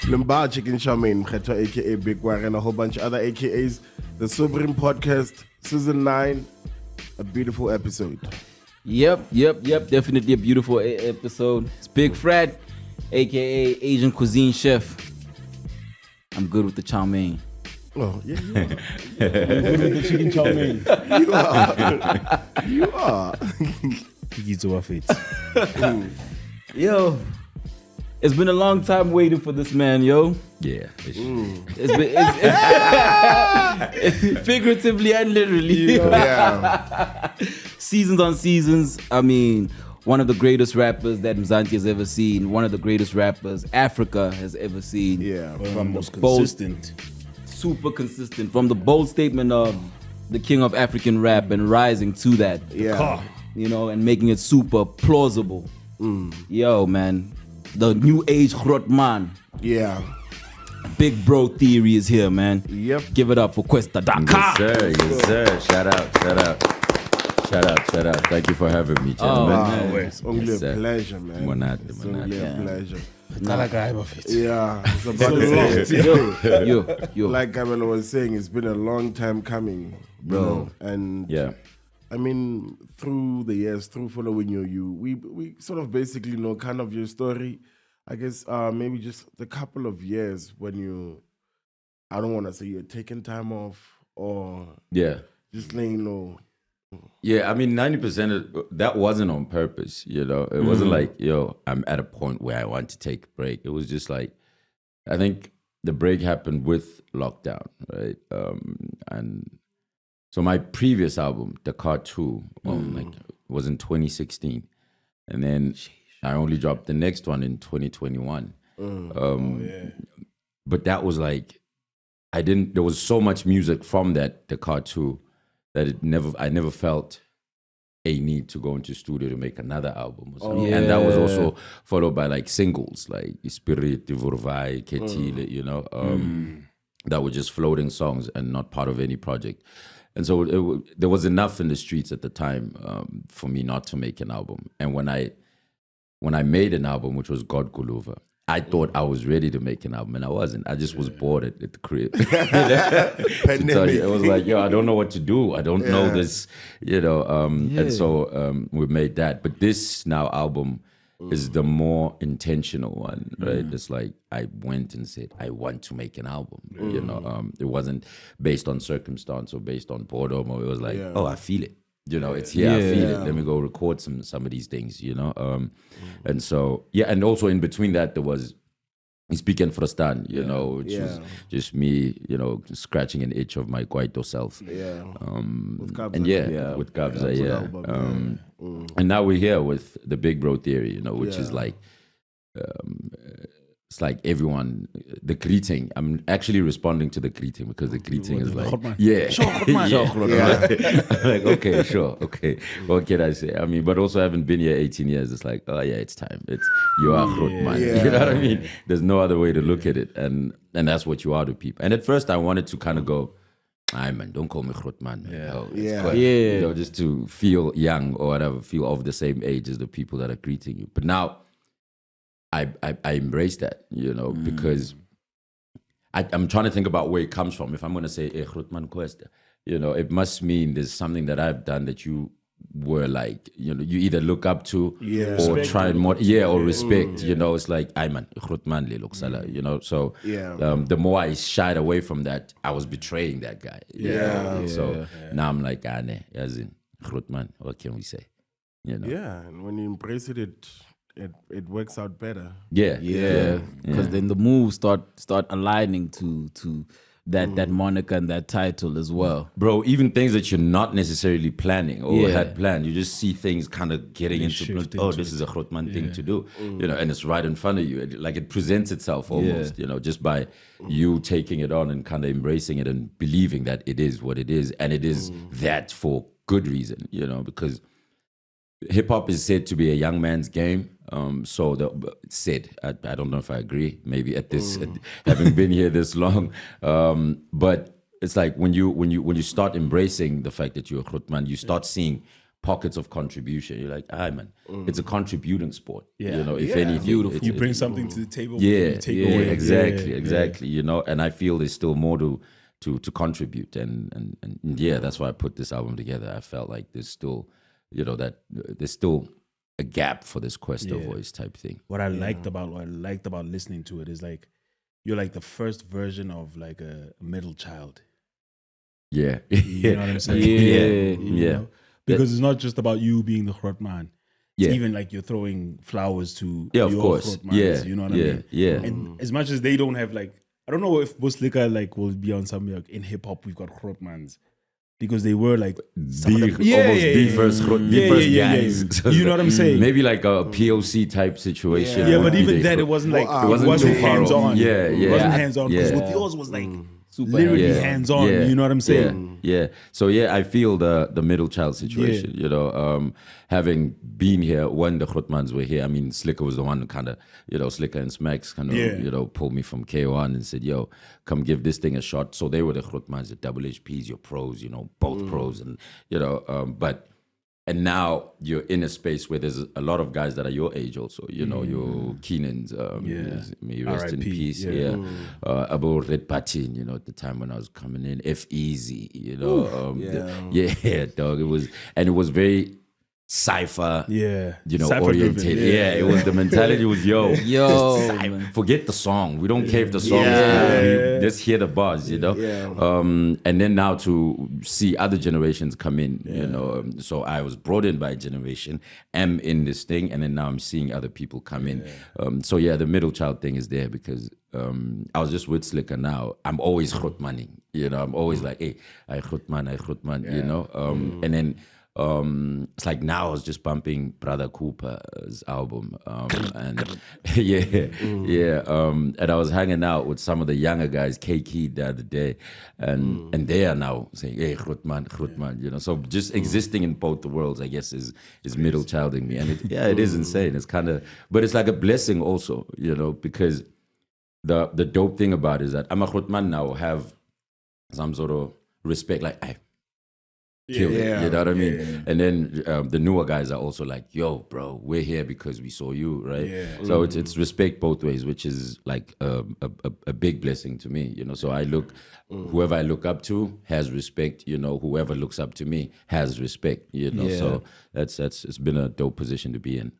Limba Chicken Charmaine, Mkhetwa aka Big War, and a whole bunch of other AKAs. The Sobering Podcast Season 9, a beautiful episode. Yep. Definitely a beautiful episode. It's Big Fred, aka Asian Cuisine Chef. I'm good with the chow mein. Oh, yeah, you are. I'm good with the chicken chow mein. You are. It's worth it. Yo, it's been a long time waiting for this man, yo. Yeah. It's figuratively and literally. Yeah. Seasons on seasons. I mean, one of the greatest rappers that Mzansi has ever seen. One of the greatest rappers Africa has ever seen. Yeah. One of the most bold- consistent. Super consistent. From the bold statement of the king of African rap and rising to that. Yeah. You know, and making it super plausible. Yo, man. The new age Grootman. Yeah. Big bro theory is here, man. Yep. Give it up for Kwesta. DAKAR. Yes, sir. Shout out. Thank you for having me, gentlemen. Wow, it's only Yes, a sir. pleasure, man. Monad, It's monad. only a Yeah. pleasure. Like I have it. Yeah. It's about to say, Yo. like Kamala was saying, it's been a long time coming, Bro. you know? And Yeah. I mean, through the years, through following you, we sort of basically know kind of your story. I guess maybe just a couple of years when you, I don't want to say you're taking time off or Yeah. just letting you know. Yeah, I mean, 90% of that wasn't on purpose, you know? It wasn't like, I'm at a point where I want to take a break. It was just like, I think the break happened with lockdown, right? And so my previous album, DAKAR 2, was in 2016. And then I only dropped the next one in 2021. But that was like, there was so much music from that DAKAR 2 that I never felt a need to go into studio to make another album or something. And that was also followed by like singles like Spirit, Divurvai, Ketile, you know, that were just floating songs and not part of any project. And so there was enough in the streets at the time for me not to make an album. And when I made an album, which was God Guluva, I thought I was ready to make an album, and I wasn't. I just was bored at the crib. To tell you, it was like, I don't know what to do. I don't know this, And so we made that. But this now album is the more intentional one, right? It's like I went and said, I want to make an album. It wasn't based on circumstance or based on boredom. Or it was like, I feel it. It's here, I feel it. Let me go record some of these things, And so, and also in between that, there was Speaking Frostan, which was just me, scratching an itch of my Kwaito self. Yeah. With Kabza. with Kabza, And now we're here with the Big Bro Theory, which is like, it's like everyone, the greeting. I'm actually responding to the greeting because the greeting is like, like, okay, sure, okay. What can I say? I mean, but also I haven't been here 18 years. It's like, it's time. You are Grootman. You know what I mean? There's no other way to look at it. And that's what you are to people. And at first I wanted to kind of go, man, don't call me Grootman. Just to feel young or whatever, feel of the same age as the people that are greeting you. But now, I embrace that, because I'm trying to think about where it comes from. If I'm going to say, Grootman Kwesta, it must mean there's something that I've done that you were like, you either look up to or try and or respect, it's like, man, Grootman le loksala, so the more I shied away from that, I was betraying that guy. So now I'm like, as in Grootman, what can we say? Yeah, and when you embrace it works out better. Because then the moves start aligning to that moniker and that title as well. Bro, even things that you're not necessarily planning or had planned, you just see things kind of getting into, this is a Grootman thing to do, and it's right in front of you. It presents itself almost, just by you taking it on and kind of embracing it and believing that it is what it is. And it is that for good reason, because hip hop is said to be a young man's game. Said, I don't know if I agree, maybe at this, having been here this long. But it's like when you start embracing the fact that you're a Grootman, you start seeing pockets of contribution. You're like, man, it's a contributing sport. Yeah. You know, if Yeah. anything, Beautiful. You bring something to the table. yeah, You take yeah, away. exactly. You know, and I feel there's still more to contribute, and yeah, that's why I put this album together. I felt like there's still, you know, that there's still a gap for this Kwesta voice type thing. What I liked about listening to it is like you're like the first version of like a middle child. Yeah, You know what I'm saying? Yeah. You know? Because it's not just about you being the Grot man. It's Yeah. even like you're throwing flowers to Yeah, of your course. Grot mans, Yeah, you know what I yeah, mean? yeah. And as much as they don't have like, I don't know if Buslika like will be on something like in hip hop we've got Grot mans. Because they were like some of them- the first guys. You know what I'm saying? Maybe like a POC type situation. Yeah, would but be even the- then, it wasn't like Well, it wasn't too far hands off. on. Yeah, It yeah. wasn't hands on because Yeah. with yours was like Super literally Yeah. hands on. Yeah. You know what I'm saying? Yeah. So yeah, I feel the middle child situation. You know, having been here when the Grotmans were here. I mean, Slicker was the one who kind of, you know, Slicker and Smacks kind of, you know, pulled me from K1 and said, "Yo, come give this thing a shot." So they were the Grotmans, the double HPs, your pros, you know, both pros, and you know, and now you're in a space where there's a lot of guys that are your age also, you know, your Keenans, may you rest in R.I.P., peace, yeah. about Red Patin, you know, at the time when I was coming in, F-Easy, you know, dog, it was very cypher, Yeah. you know, Cypher-driven, oriented. yeah. It was the mentality was, yo, man. forget the song. We don't care if the song Yeah. is good. Just hear the buzz, you know. And then now to see other generations come in, you know. So I was brought in by a generation, am in this thing, and then now I'm seeing other people come in. So yeah, the middle child thing is there because I was just with Slicker now. I'm always Grotmaning, you know. I'm always like, hey, I Grotman, you know. And then it's like now I was just bumping Brother Cooper's album, and and I was hanging out with some of the younger guys, K-Key the other day, and they are now saying, "Hey, Grotman," you know. So just existing in both the worlds, I guess, is middle childing me, and it is insane. It's kind of, but it's like a blessing also, you know, because the dope thing about it is that I'm a Grotman now, have some sort of respect, like I killed it, you know what I mean? Yeah. And then the newer guys are also like, yo, bro, we're here because we saw you, right? Yeah. So it's respect both ways, which is like a big blessing to me, you know. So I look, whoever I look up to has respect, you know. Whoever looks up to me has respect, you know. So that's it's been a dope position to be in.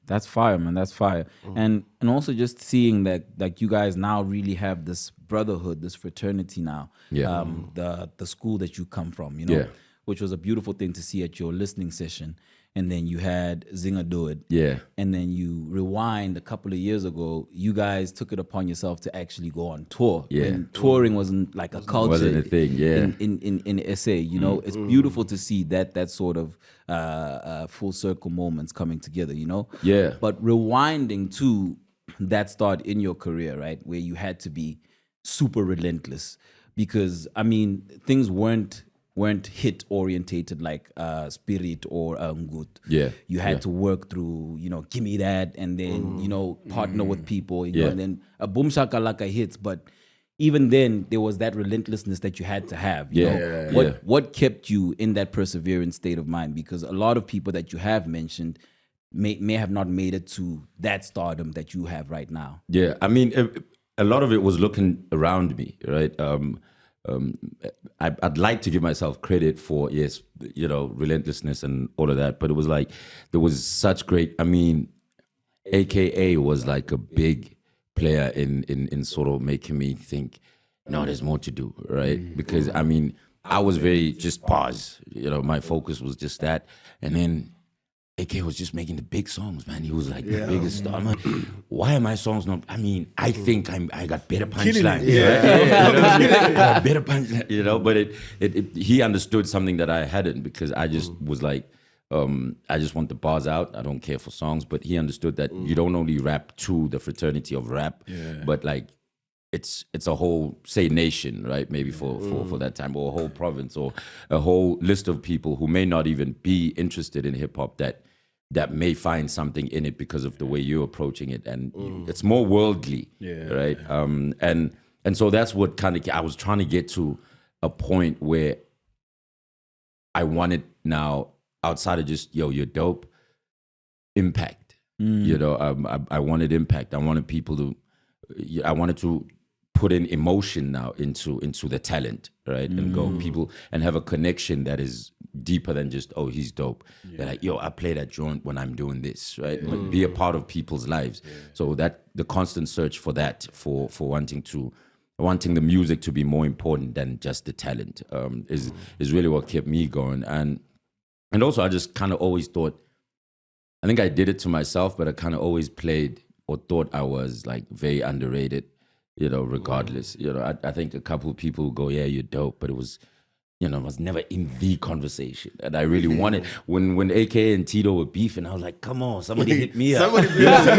That's fire, man. That's fire. And also just seeing that like you guys now really have this brotherhood, this fraternity now. Yeah. The school that you come from, you know. Yeah. Which was a beautiful thing to see at your listening session. And then you had Zinga do it. Yeah. And then you rewind a couple of years ago, you guys took it upon yourself to actually go on tour. Yeah. When touring wasn't like a culture. Wasn't a thing, yeah. In SA, you know. It's beautiful to see that sort of full circle moments coming together, you know. Yeah. But rewinding to that start in your career, right, where you had to be super relentless. Because, I mean, things weren't hit orientated like Spirit or Ngut. Yeah. You had to work through, you know, give me that, and then, you know, partner with people, you know, Yeah. and then a boom shakalaka hits. But even then, there was that relentlessness that you had to have. You know? What kept you in that perseverance state of mind? Because a lot of people that you have mentioned may have not made it to that stardom that you have right now. Yeah, I mean, a lot of it was looking around me, right? I'd like to give myself credit for, yes, you know, relentlessness and all of that, but it was like there was such great, I mean, AKA was like a big player in sort of making me think, no, there's more to do, right? Because, I mean, I was very just pause, you know, my focus was just that, and then AK was just making the big songs, man. He was like the biggest star. I'm like, why are my songs not? I mean, I think I got better punchlines. I got better punchlines, you know. But he understood something that I hadn't, because I just was like, I just want the bars out. I don't care for songs. But he understood that you don't only rap to the fraternity of rap, but like it's a whole, say, nation, right? Maybe for that time, or a whole province, or a whole list of people who may not even be interested in hip hop that may find something in it because of the way you're approaching it, and it's more worldly, right? And so that's what kind of I was trying to get to a point where I wanted now outside of just, you're dope, impact. You know, I wanted impact. I wanted to put in emotion now into the talent, right? And go people and have a connection that is deeper than just, oh, he's dope. They're like, I play that joint when I'm doing this, right? Like, be a part of people's lives. So that the constant search for that, for wanting the music to be more important than just the talent, is really what kept me going. And also I just kind of always thought, I think I did it to myself, but I kind of always played or thought I was like very underrated, you know, regardless. You know, I think a couple of people would go, yeah, you're dope, but it was, you know, I was never in the conversation. And I really wanted, when AK and Tito were beefing, I was like, come on, somebody hit me up. Somebody built for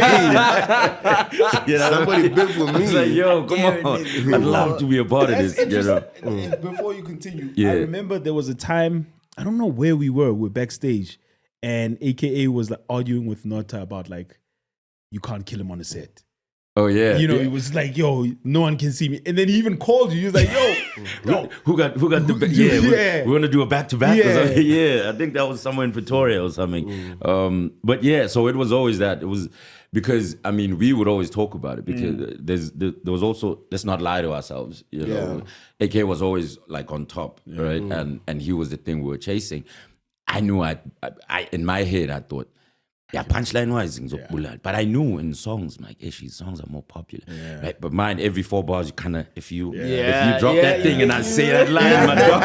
me. Somebody built for me. I was like, yo, come on. I'd love to be a part of this. You know? Before you continue, I remember there was a time, I don't know where we're backstage, and AKA was like arguing with Nota about like, you can't kill him on a set. Oh yeah, you know, it was like, yo, no one can see me, and then he even called you. He was like, yo, who got the we want to do a back to back. Yeah, I think that was somewhere in Pretoria or something. But yeah, so it was always that. It was because I mean we would always talk about it because there was also, let's not lie to ourselves. You know, AK was always like on top, right? And he was the thing we were chasing. I knew I in my head I thought, punchline wise, but I knew in songs, I'm like, these songs are more popular, right? But mine, every 4 bars, you kind of, if you drop that thing and I say that line, my dog,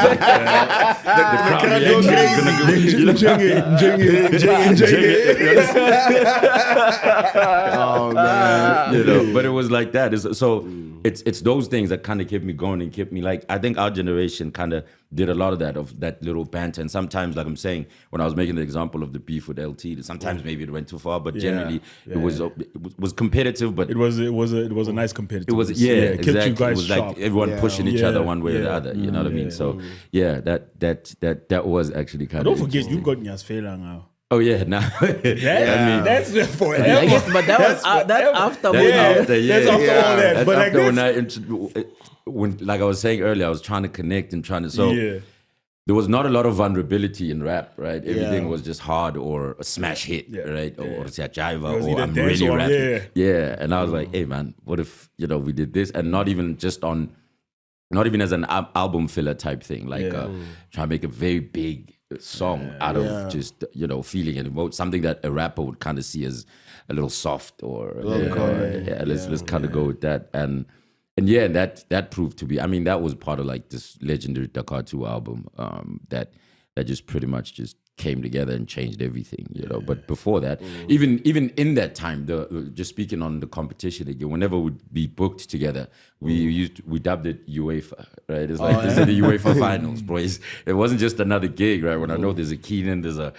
Oh man, you know. But it was like that. It's those things that kind of kept me going and kept me like. I think our generation kind of did a lot of that little banter, and sometimes, like I'm saying, when I was making the example of the beef with LT, sometimes maybe it went too far, but generally it was competitive. But it was a nice competitive. It was it exactly. kept you guys it was sharp. like everyone pushing each other one way or the other. You know what I mean? So that was actually kind of. Don't forget, you've got Nyasfela now. Oh yeah, now that's forever. I guess, but that's after. That's after all that. But after like when like I was saying earlier, I was trying to connect and trying to there was not a lot of vulnerability in rap, right? Everything was just hard or a smash hit, right? Or Jiva, or I'm really rapping. And I was like, hey man, what if, you know, we did this, and not even as an album filler type thing, like try to make a very big song out of just, you know, feeling and emote, something that a rapper would kind of see as a little soft or let's kind of go with that. And that proved to be, I mean, that was part of like this legendary DAKAR 2 album that just pretty much just came together and changed everything, you know. But before that, even in that time, just speaking on the competition again, whenever we'd be booked together, we dubbed it UEFA, right? It's like this is the UEFA finals, boys. It wasn't just another gig, right? When I know there's a Keenan, there's a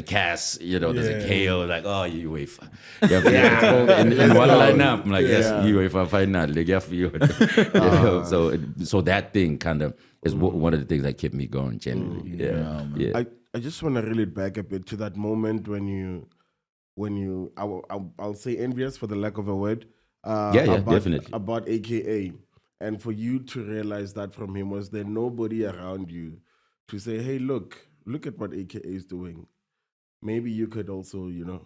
Cass, you know, there's a KO, like, oh, UEFA. In one line up, I'm like, yes, UEFA final, so that thing kind of is one of the things that kept me going generally. I just want to reel it back a bit to that moment when you I'll say envious for the lack of a word. Definitely about AKA, and for you to realize that from him, was there nobody around you to say, hey, look at what AKA is doing? Maybe you could also, you know.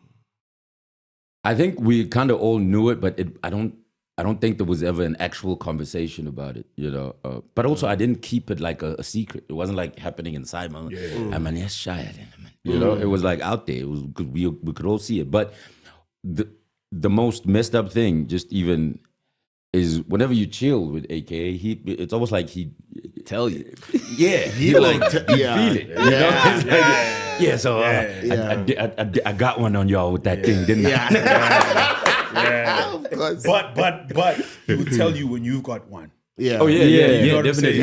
I think we kind of all knew it, but I don't think there was ever an actual conversation about it, you know. But also, I didn't keep it like a secret. It wasn't like happening inside my. Yes, shy. You know, it was like out there. It was because we could all see it. But the most messed up thing, just even, is whenever you chill with AKA, it's almost like he tell you. He like feel it. You know? So I got one on y'all with that thing, didn't I? Of course. But he would tell you when you've got one. Definitely.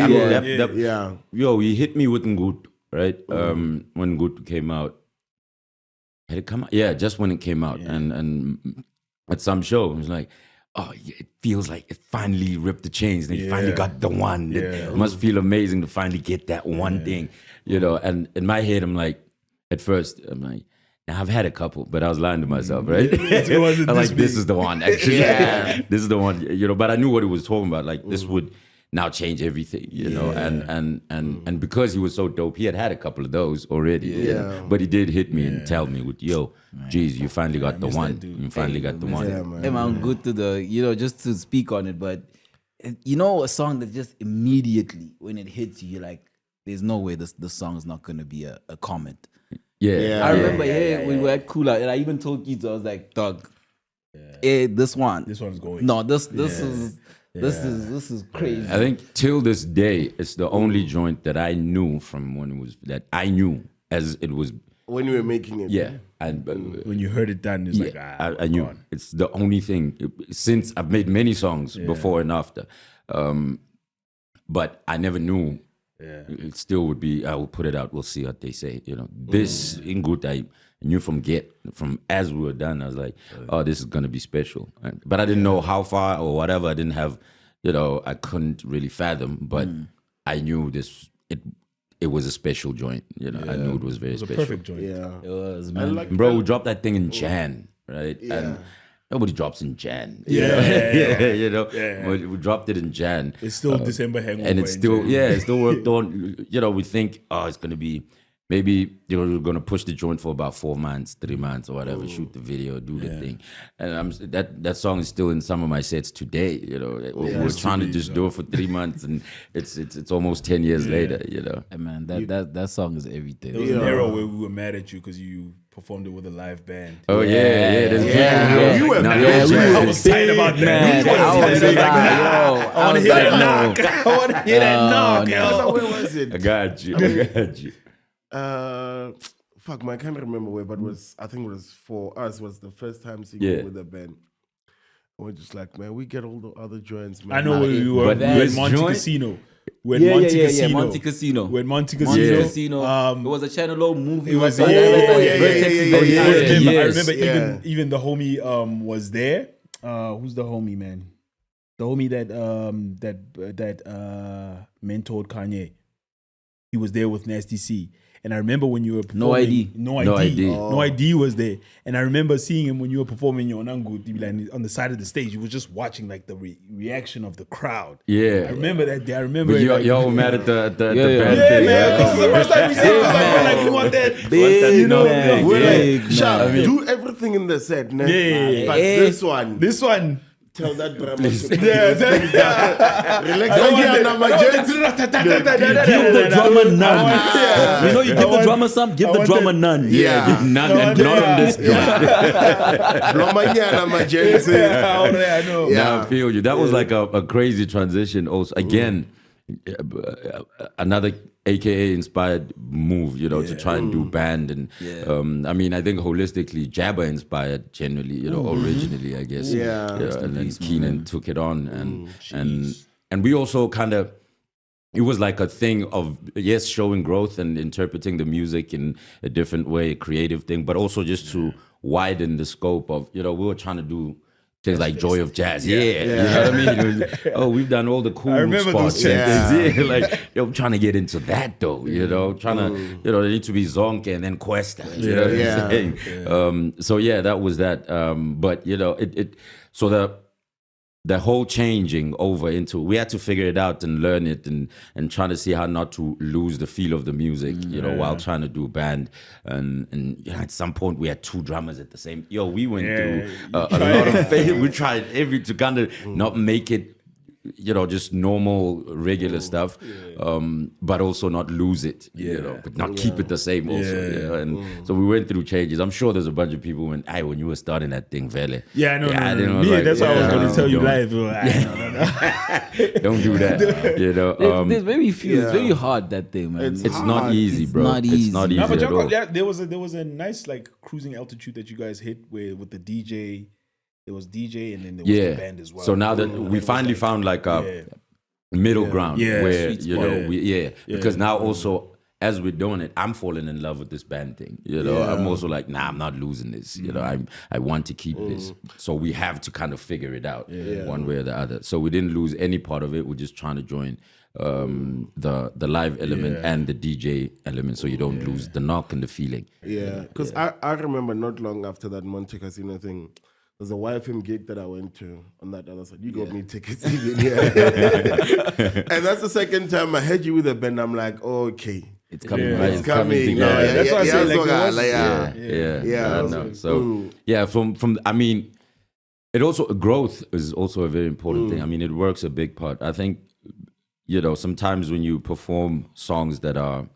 Yo, he hit me with Ngutu, right? When Ngutu came out. Had it come out? Yeah, just when it came out. And at some show, it was like, oh, it feels like it finally ripped the chains and he finally got the one. It must feel amazing to finally get that one thing, you know. And in my head, I'm like, at first, I'm like, now I've had a couple, but I was lying to myself, right? It wasn't I'm like, this is the one, actually. This is the one, you know. But I knew what it was talking about. Like, this would now change everything, you know. And because he was so dope, he had a couple of those already. Yeah. But he did hit me and tell me, yo, geez, you finally got the one. You finally got the one. Yeah, man. Hey, man, good to just to speak on it, but a song that just immediately when it hits you, you're like, there's no way the song is not gonna be a comment. Yeah. I remember we were at Cooler, and I even told kids, I was like, dog, this one's going. No, this is crazy. I think till this day, it's the only joint that I knew from when it was that I knew as it was when you were making it. Yeah, and when you heard it done, it's like I knew God. It's the only thing since I've made many songs before and after, but I never knew. It still would be. I will put it out. We'll see what they say. You know, this in good. I knew from as we were done. I was like, oh, this is gonna be special. But I didn't know how far or whatever. I didn't have. I couldn't really fathom. But I knew this. It was a special joint. I knew it was very special. A perfect joint. Yeah, It was, man. Bro, we dropped that thing in Jan, right? Yeah. And nobody drops in Jan. We dropped it in Jan. It's still December hangover. And it's still, it's still worked on. We think, it's going to be, maybe, we're going to push the joint for about 4 months, 3 months or whatever, shoot the video, do the thing. And that song is still in some of my sets today, We were trying to just do it for 3 months and it's almost 10 years later, Hey, man, that song is everything. There was an era where we were mad at you because you performed it with a live band. Oh, yeah. You were I was tight about that. I want to hear that knock. I want to hear that knock, yo. Where was it? I got you. Fuck, man, I can't remember where, but I think it was for us. Was the first time singing with the band. We're just like, man, we get all the other joints, man. I know where you were. But We're in Monte Casino. We're in Monte Casino. Monte Casino. We're in Monte Casino. It was a Channel O movie. It was. I remember even the homie was there. Who's the homie, man? The homie that mentored Kanye. He was there with Nasty C. And I remember when you were performing, No ID was there. And I remember seeing him when you were performing your Onangu on the side of the stage. You were just watching like the reaction of the crowd. Yeah. I remember that day. I remember but y'all were mad at the band thing. Yeah, man. This is the first time we see it. We're like, we want that. Big, we're like, Sharp, do everything in the set, man. Yeah. But this one. Tell that drama Please. to relax. Give the drummer none. You give the drummer some, give the drummer none. Yeah. None on this joint. I know. Now I feel you. That was like a crazy transition. Also, again, another AKA inspired move, to try and do band and I mean, I think holistically Jabba inspired generally, originally, I guess. And then Keenan took it on and we also kind of, it was like a thing of showing growth and interpreting the music in a different way, a creative thing, but also just to widen the scope of, we were trying to do things like Joy of Jazz, you know what I mean? We've done all the cool spots and things. Like, I'm trying to get into that though, trying to, there need to be Zonke and then Kwesta, you know what I'm saying? So that was that. But so the whole changing over into, we had to figure it out and learn it and trying to see how not to lose the feel of the music, while trying to do band. And at some point we had 2 drummers at the same. We went through a lot of things. We tried to kind of not make it, just normal, regular stuff, but also not lose it, but not keep it the same also. And so we went through changes. I'm sure there's a bunch of who went, when you were starting that thing, Vele. Yeah, no. That's what I was going to tell you live. No. Don't do that, There's very few. It's very hard, that thing, man. It's not easy, bro. It's not easy at all. There was a nice cruising altitude that you guys hit with the DJ. There was DJ and then there was the band as well. So now that we finally found like a middle ground where because now also as we're doing it, I'm falling in love with this band thing. I'm also like, I'm not losing this. I want to keep this. So we have to kind of figure it out one way or the other. So we didn't lose any part of it. We're just trying to join the live element and the DJ element, so you don't lose the knock and the feeling. Because I remember not long after that Monte Casino thing, There's a YFM gig that I went to on that other side. You got me tickets even, yeah. And that's the second time I heard you with a band. I'm like, okay. It's coming, right? It's coming. together. That's why I said, I know. So from I mean, it also growth is also a very important thing. I mean, it works a big part. I think, you know, sometimes when you perform songs that have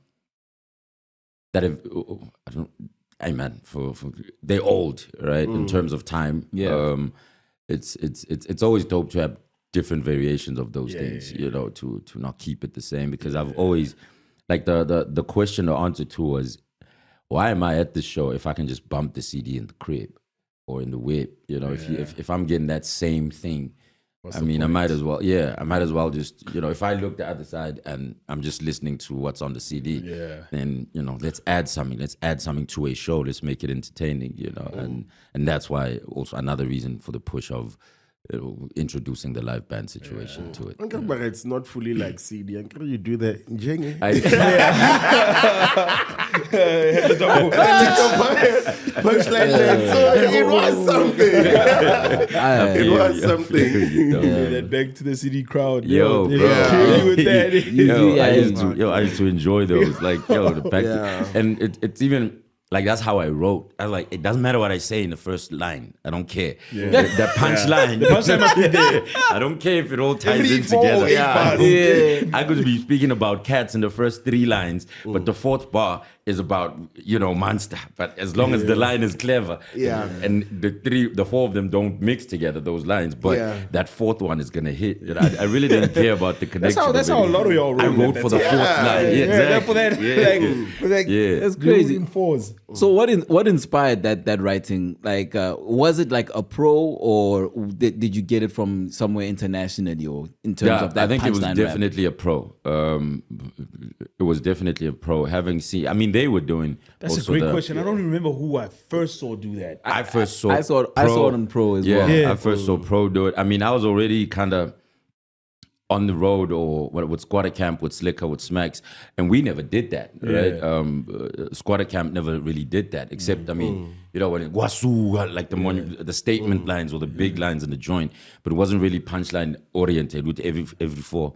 they're old, right? In terms of time. Yeah. It's always dope to have different variations of those things, you know, to not keep it the same, because I've always, like, the question or answer to was, why am I at this show if I can just bump the CD in the crib or in the whip? You know, if I'm getting that same thing, I mean, I might as well just, you know, if I look the other side and I'm just listening to what's on the CD, then, you know, let's add something to a show. Let's make it entertaining, you know, and that's why also another reason for the push of introducing the live band situation to it. But it's not fully like CD. Uncle, you do that. Punchline. So it was something. It was something. That back to the CD crowd. Yo, bro. I used to enjoy those. Like, the back and it's even. Like, that's how I wrote. I was like, it doesn't matter what I say in the first line. I don't care. Yeah. The punchline. The punchline must be there. I don't care if it all ties in together. I could be speaking about cats in the first 3 lines, but the 4th bar is about, you know, monster. But as long as the line is clever, and the 4 of them don't mix together, those lines, but that 4th one is gonna hit. I really didn't care about the connection. That's how a lot of y'all wrote. I wrote for the 4th line. That's crazy. In 4s. So what inspired that writing? Like, was it like a pro, or did you get it from somewhere internationally, or in terms of that? I think it was punchline definitely a pro. It was definitely a pro. Having seen, I mean, they were doing. That's a great question. I don't remember who I first saw do that. I saw it on pro as well. Yeah, I first saw pro do it. I mean, I was already kind of on the road, or with Squatter Camp, with Slicker, with Smacks, and we never did that, right? Squatter Camp never really did that, except, I mean, you know, when it Wasu, like the statement lines or the big lines in the joint, but it wasn't really punchline oriented with every 4.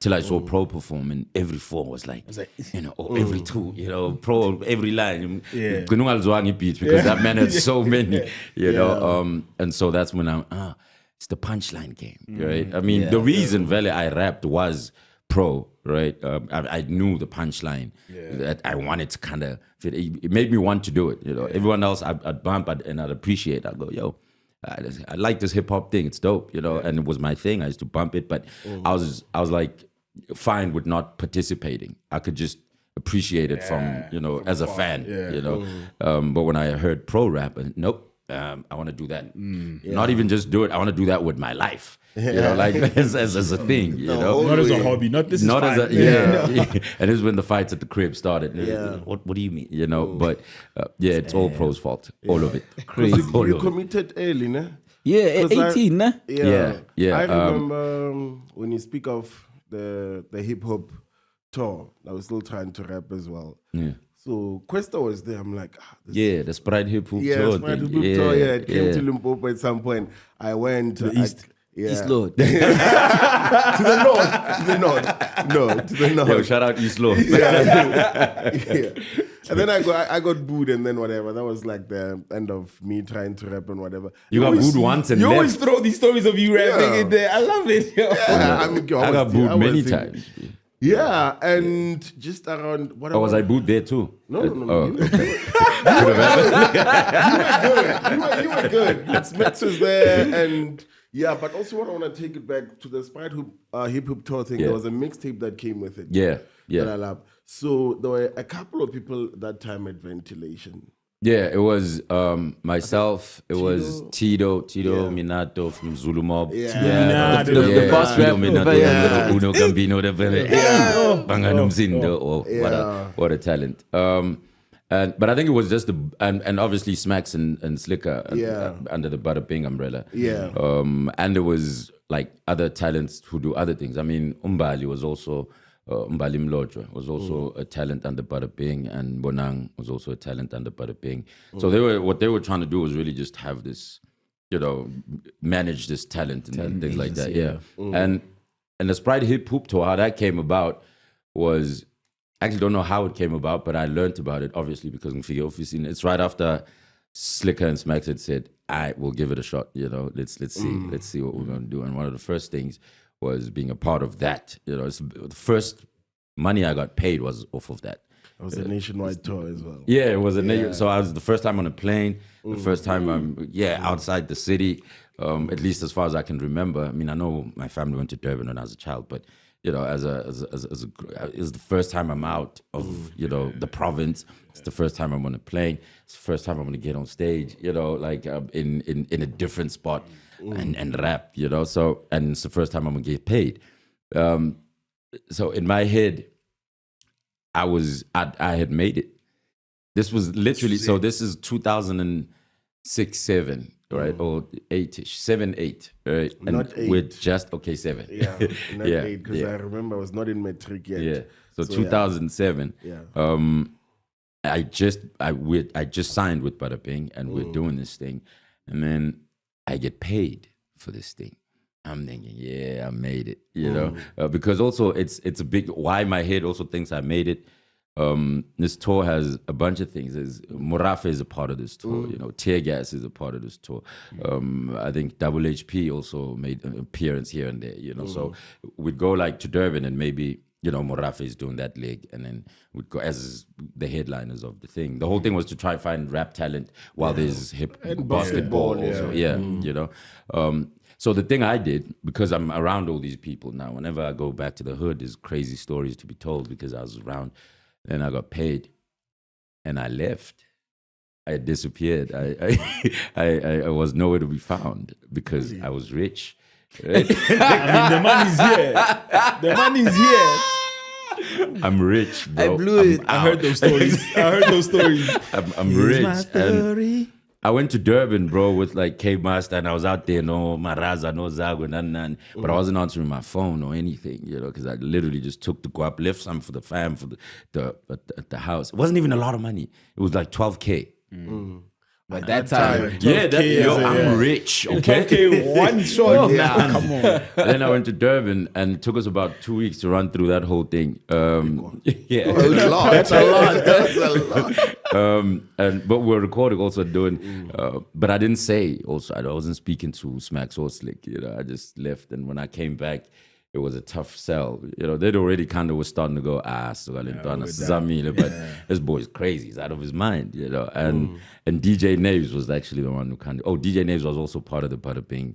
Till I saw Pro perform, and every 4 was like you know, or every 2, you know, Pro every line. Because that man had so many, you know, and so that's when I'm. It's the punchline game, right? I mean, the reason Vele I rapped was pro, right? I knew the punchline that I wanted to kind of fit. It made me want to do it, you know. Everyone else I'd bump and I'd appreciate. I'd go, yo, I like this hip hop thing. It's dope, you know. And it was my thing. I used to bump it, but I was like fine with not participating. I could just appreciate it from, you know, as a fan, you know. But when I heard pro rap, nope. I want to do that. Not even just do it. I want to do that with my life. You know, like as a thing. You know, not as a hobby. Not as a And this is when the fights at the crib started. What do you mean? You know, but it's all Pro's fault. All of it. Crazy. You committed early, nah? Yeah, 18, nah? Yeah. I remember when you speak of the hip hop tour, I was still trying to rap as well. Yeah. So Kwesta was there. I'm like, the Sprite Hip Hop tour. Yeah, Sprite Hip Hop tour. Yeah, it came to Limpopo at some point. I went to the east. East Lord. To the north. Yo, shout out East Lord. And then I got booed, and then whatever. That was like the end of me trying to rap and whatever. You got booed once and you left. always throw these stories of you rapping in there. I love it. I got booed many times. Yeah, and just around whatever. Or was I booed there too? No. Oh, okay. You were good. Smith was there, and but also what I want to take it back to the Sprite Hip Hop tour thing. There was a mixtape that came with it. Yeah. That I love. So there were a couple of people that time at Ventilation. Yeah, it was myself. It was Tito Minato from Zulu Mob. The boss rapper. Uno Gambino, Banganum Zindo. What a talent. But I think it was just and obviously Smacks and Slicker under the Bada Bing umbrella. Yeah. And there was like other talents who do other things. I mean, Umbali was also. Mbali Mlojwa was also a talent under Bada Bing, and Bonang was also a talent under Bada Bing. So what they were trying to do was really just have this manage this talent and things like that. Yeah. And the Sprite Hip Hoop Tour, how that came about was, I actually don't know how it came about, but I learned about it obviously because it's right after Slicker and Smacks had said, "All right, we'll give it a shot. Let's see what we're gonna do." And one of the first things was being a part of that. It's the first money I got paid was off of that. It was a nationwide tour as well. Yeah, it was so I was the first time on a plane, the first time I'm outside the city, at least as far as I can remember. I mean, I know my family went to Durban when I was a child, but it was the first time I'm out of the province. It's the first time I'm on a plane. It's the first time I'm gonna get on stage. In a different spot and rap. So and it's the first time I'm gonna get paid. So in my head, I had made it. This was literally, so this is 2006, 7, right? Or 8-ish, 7, 8, right? And not 8. We're just, 7. Yeah, not 8, because I remember I was not in matric yet. Yeah, so 2007. Yeah. I just signed with Bada Bing, and we're doing this thing. And then I get paid for this thing. I'm thinking, yeah, I made it, because also it's a big, why my head also thinks I made it. This tour has a bunch of things. Murafe is a part of this tour, Tear Gas is a part of this tour. I think Double HP also made an appearance here and there, so we'd go like to Durban and maybe, Murafe is doing that leg, and then we'd go as the headliners of the thing. The whole thing was to try and find rap talent while there's hip and basketball also. So the thing I did, because I'm around all these people now, whenever I go back to the hood, there's crazy stories to be told because I was around. Then I got paid, and I left. I disappeared. I was nowhere to be found because I was rich. Right? I mean, the money's here. The money's here. I'm rich, bro. I blew it. I heard those stories. I'm rich. And I went to Durban, bro, with like K-Master, and I was out there, no Maraza, no Zago, none. But I wasn't answering my phone or anything, because I literally just took the guap, left some for the fam, for the house. It wasn't even a lot of money. It was like 12K. At that time, I'm rich, okay? 12K, one shot. Come on. Then I went to Durban, and it took us about 2 weeks to run through that whole thing. Yeah, That's a lot. But we're recording, also doing. But I didn't say. Also, I wasn't speaking to Smacks or Slick. I just left, and when I came back, it was a tough sell. They'd already kind of was starting to go, but this boy's crazy. He's out of his mind, And DJ Naves was actually the one who DJ Naves was also part of the Bada Bing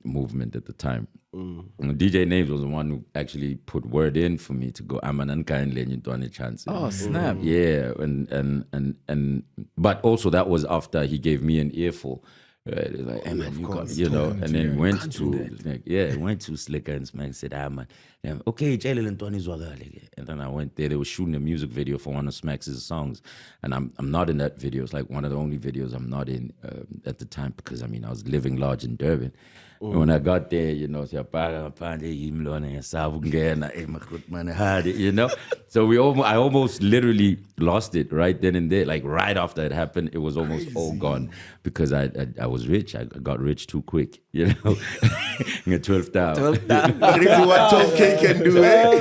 movement at the time. And DJ Naves was the one who actually put word in for me to go, I'm an unkind lenye chance. Oh, snap. Yeah, and but also that was after he gave me an earful. Right, like, hey man, you got, and then went to Slicker and Smack and said, man, okay, Jalen and Tony's and then I went there. They were shooting a music video for one of Smack's songs, and I'm not in that video. It's like one of the only videos I'm not in at the time because I was living large in Durban. And when I got there, so I almost literally lost it right then and there. Like right after it happened, it was almost all gone because I was rich. I got rich too quick, 12,000. Crazy what 12K can do, eh?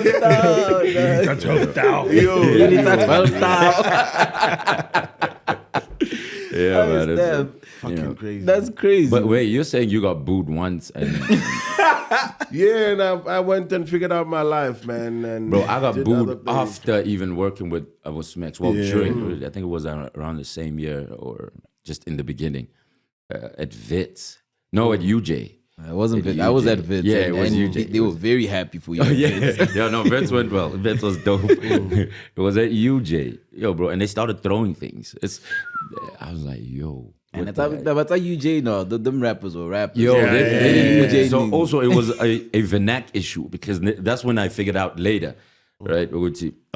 You need 12,000. You need 12,000. Yeah, man. Fucking crazy. That's crazy. But wait, you're saying you got booed once and yeah, and I went and figured out my life, man. And bro, I got booed after even working with Smacks. Well, during, I think it was around the same year or just in the beginning at Vits. No, at UJ. It wasn't Vits. I was at Vits. Yeah, it was UJ. They were very happy for you. No, Vits went well. Vits was dope. It was at UJ. Yo, bro, and they started throwing things. I was like, yo. And that's how UJ, no, them rappers were rappers. Yo, UJ so also it was a vernac issue because that's when I figured out later, right? I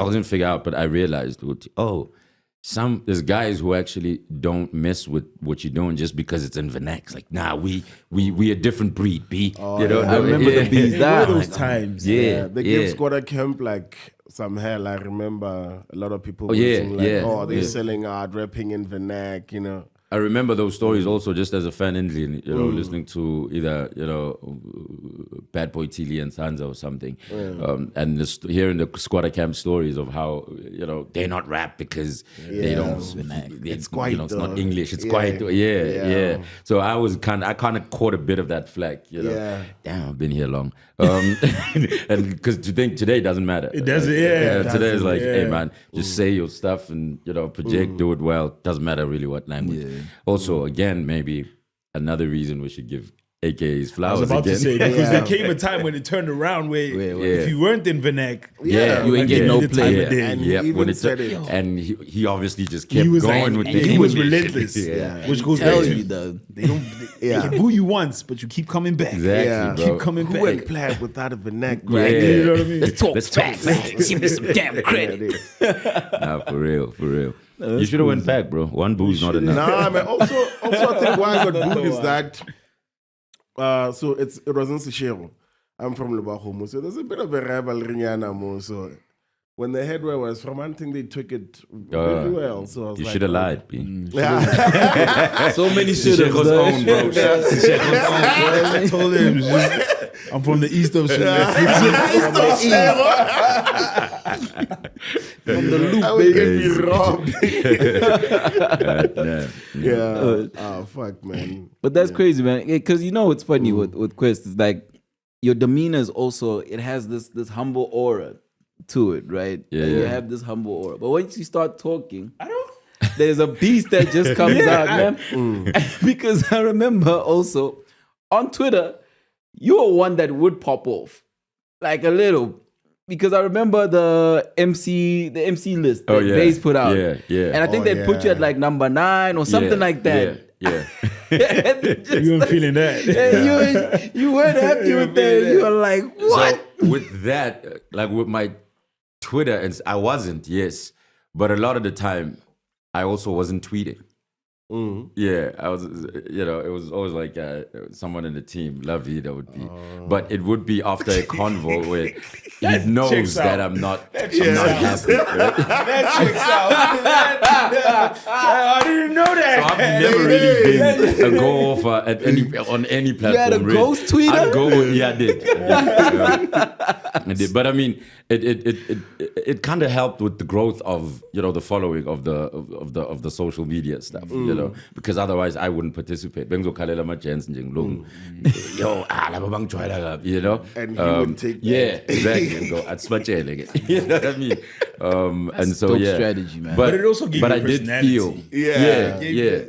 wasn't figure out, but I realized, there's guys who actually don't mess with what you're doing just because it's in vernac. It's like, nah, we a different breed, B. I remember the bees. Those times. Yeah, they gave Squatter Camp like some hell. I remember a lot of people were saying like, they're selling out, rapping in vernac, I remember those stories also just as a fan Indian, listening to either, Bad Boy Tilly and Sansa or something. And hearing the squatter camp stories of how, they're not rap because they don't, it's quite, it's not English. It's quite, So I kind of caught a bit of that flack, Damn, I've been here long. And because today doesn't matter. It doesn't, Today is like, hey man, just say your stuff and, project, do it well. Doesn't matter really what language. Also, again, maybe another reason we should give AKAs flowers. I was about again. to say, because there came a time when it turned around where if you weren't in Vernac, you ain't getting no play. And he even said it. And he obviously just kept was going like, with the he was English. relentless. Which goes back Tell to you though. they can boo you once, but you keep coming back. Exactly, bro. Keep coming Who back. went plaid without a vernac? Yeah. You know what I mean? Let's talk Let's talk facts. Give me some damn credit. Nah, for real. You should have went back, bro. One boo's not enough. Nah, man. Also, I think why I got booed is that. So it wasn't Seshego. I'm from Lebahomo, so there's a bit of a rivalry mo. So when the headwear was from, I think they took it very well. So I was You like, should have lied, B. So many should have. Seshego's own, bro. I told him, I'm from the east of From the loop, I would get me robbed. Oh fuck, man. But that's crazy, man. Because it's funny with Quest. It's like your demeanor is also, it has this humble aura to it, right? Yeah. You have this humble aura. But once you start talking, there's a beast that just comes out, man. Because I remember also on Twitter, you were one that would pop off like a little. Because I remember the MC list that Bass put out. Yeah. And I think they put you at like number 9 or something like that. Yeah. You weren't feeling that. You weren't happy with that. You were like, what? So with that, like with my Twitter, and I wasn't, yes. But a lot of the time, I also wasn't tweeting. Yeah, I was, it was always like someone in the team, Lovey, that would be. But it would be after a convo where he knows that I'm not happy. Right? That checks out. I didn't know that. So I've never really been a go-offer on any platform. You had a ghost tweeter? I'd go with, I did. I did. But I mean, it kind of helped with the growth of the following of the social media stuff, because otherwise I wouldn't participate. Benzo khalela ma chance nje ngilungu. Yo, laba bangijwayela kabi, And he would take that. Exactly. And go, atsbatshele. You know what I mean? And so dope strategy, man. But it also gave you I did personality. feel, Yeah.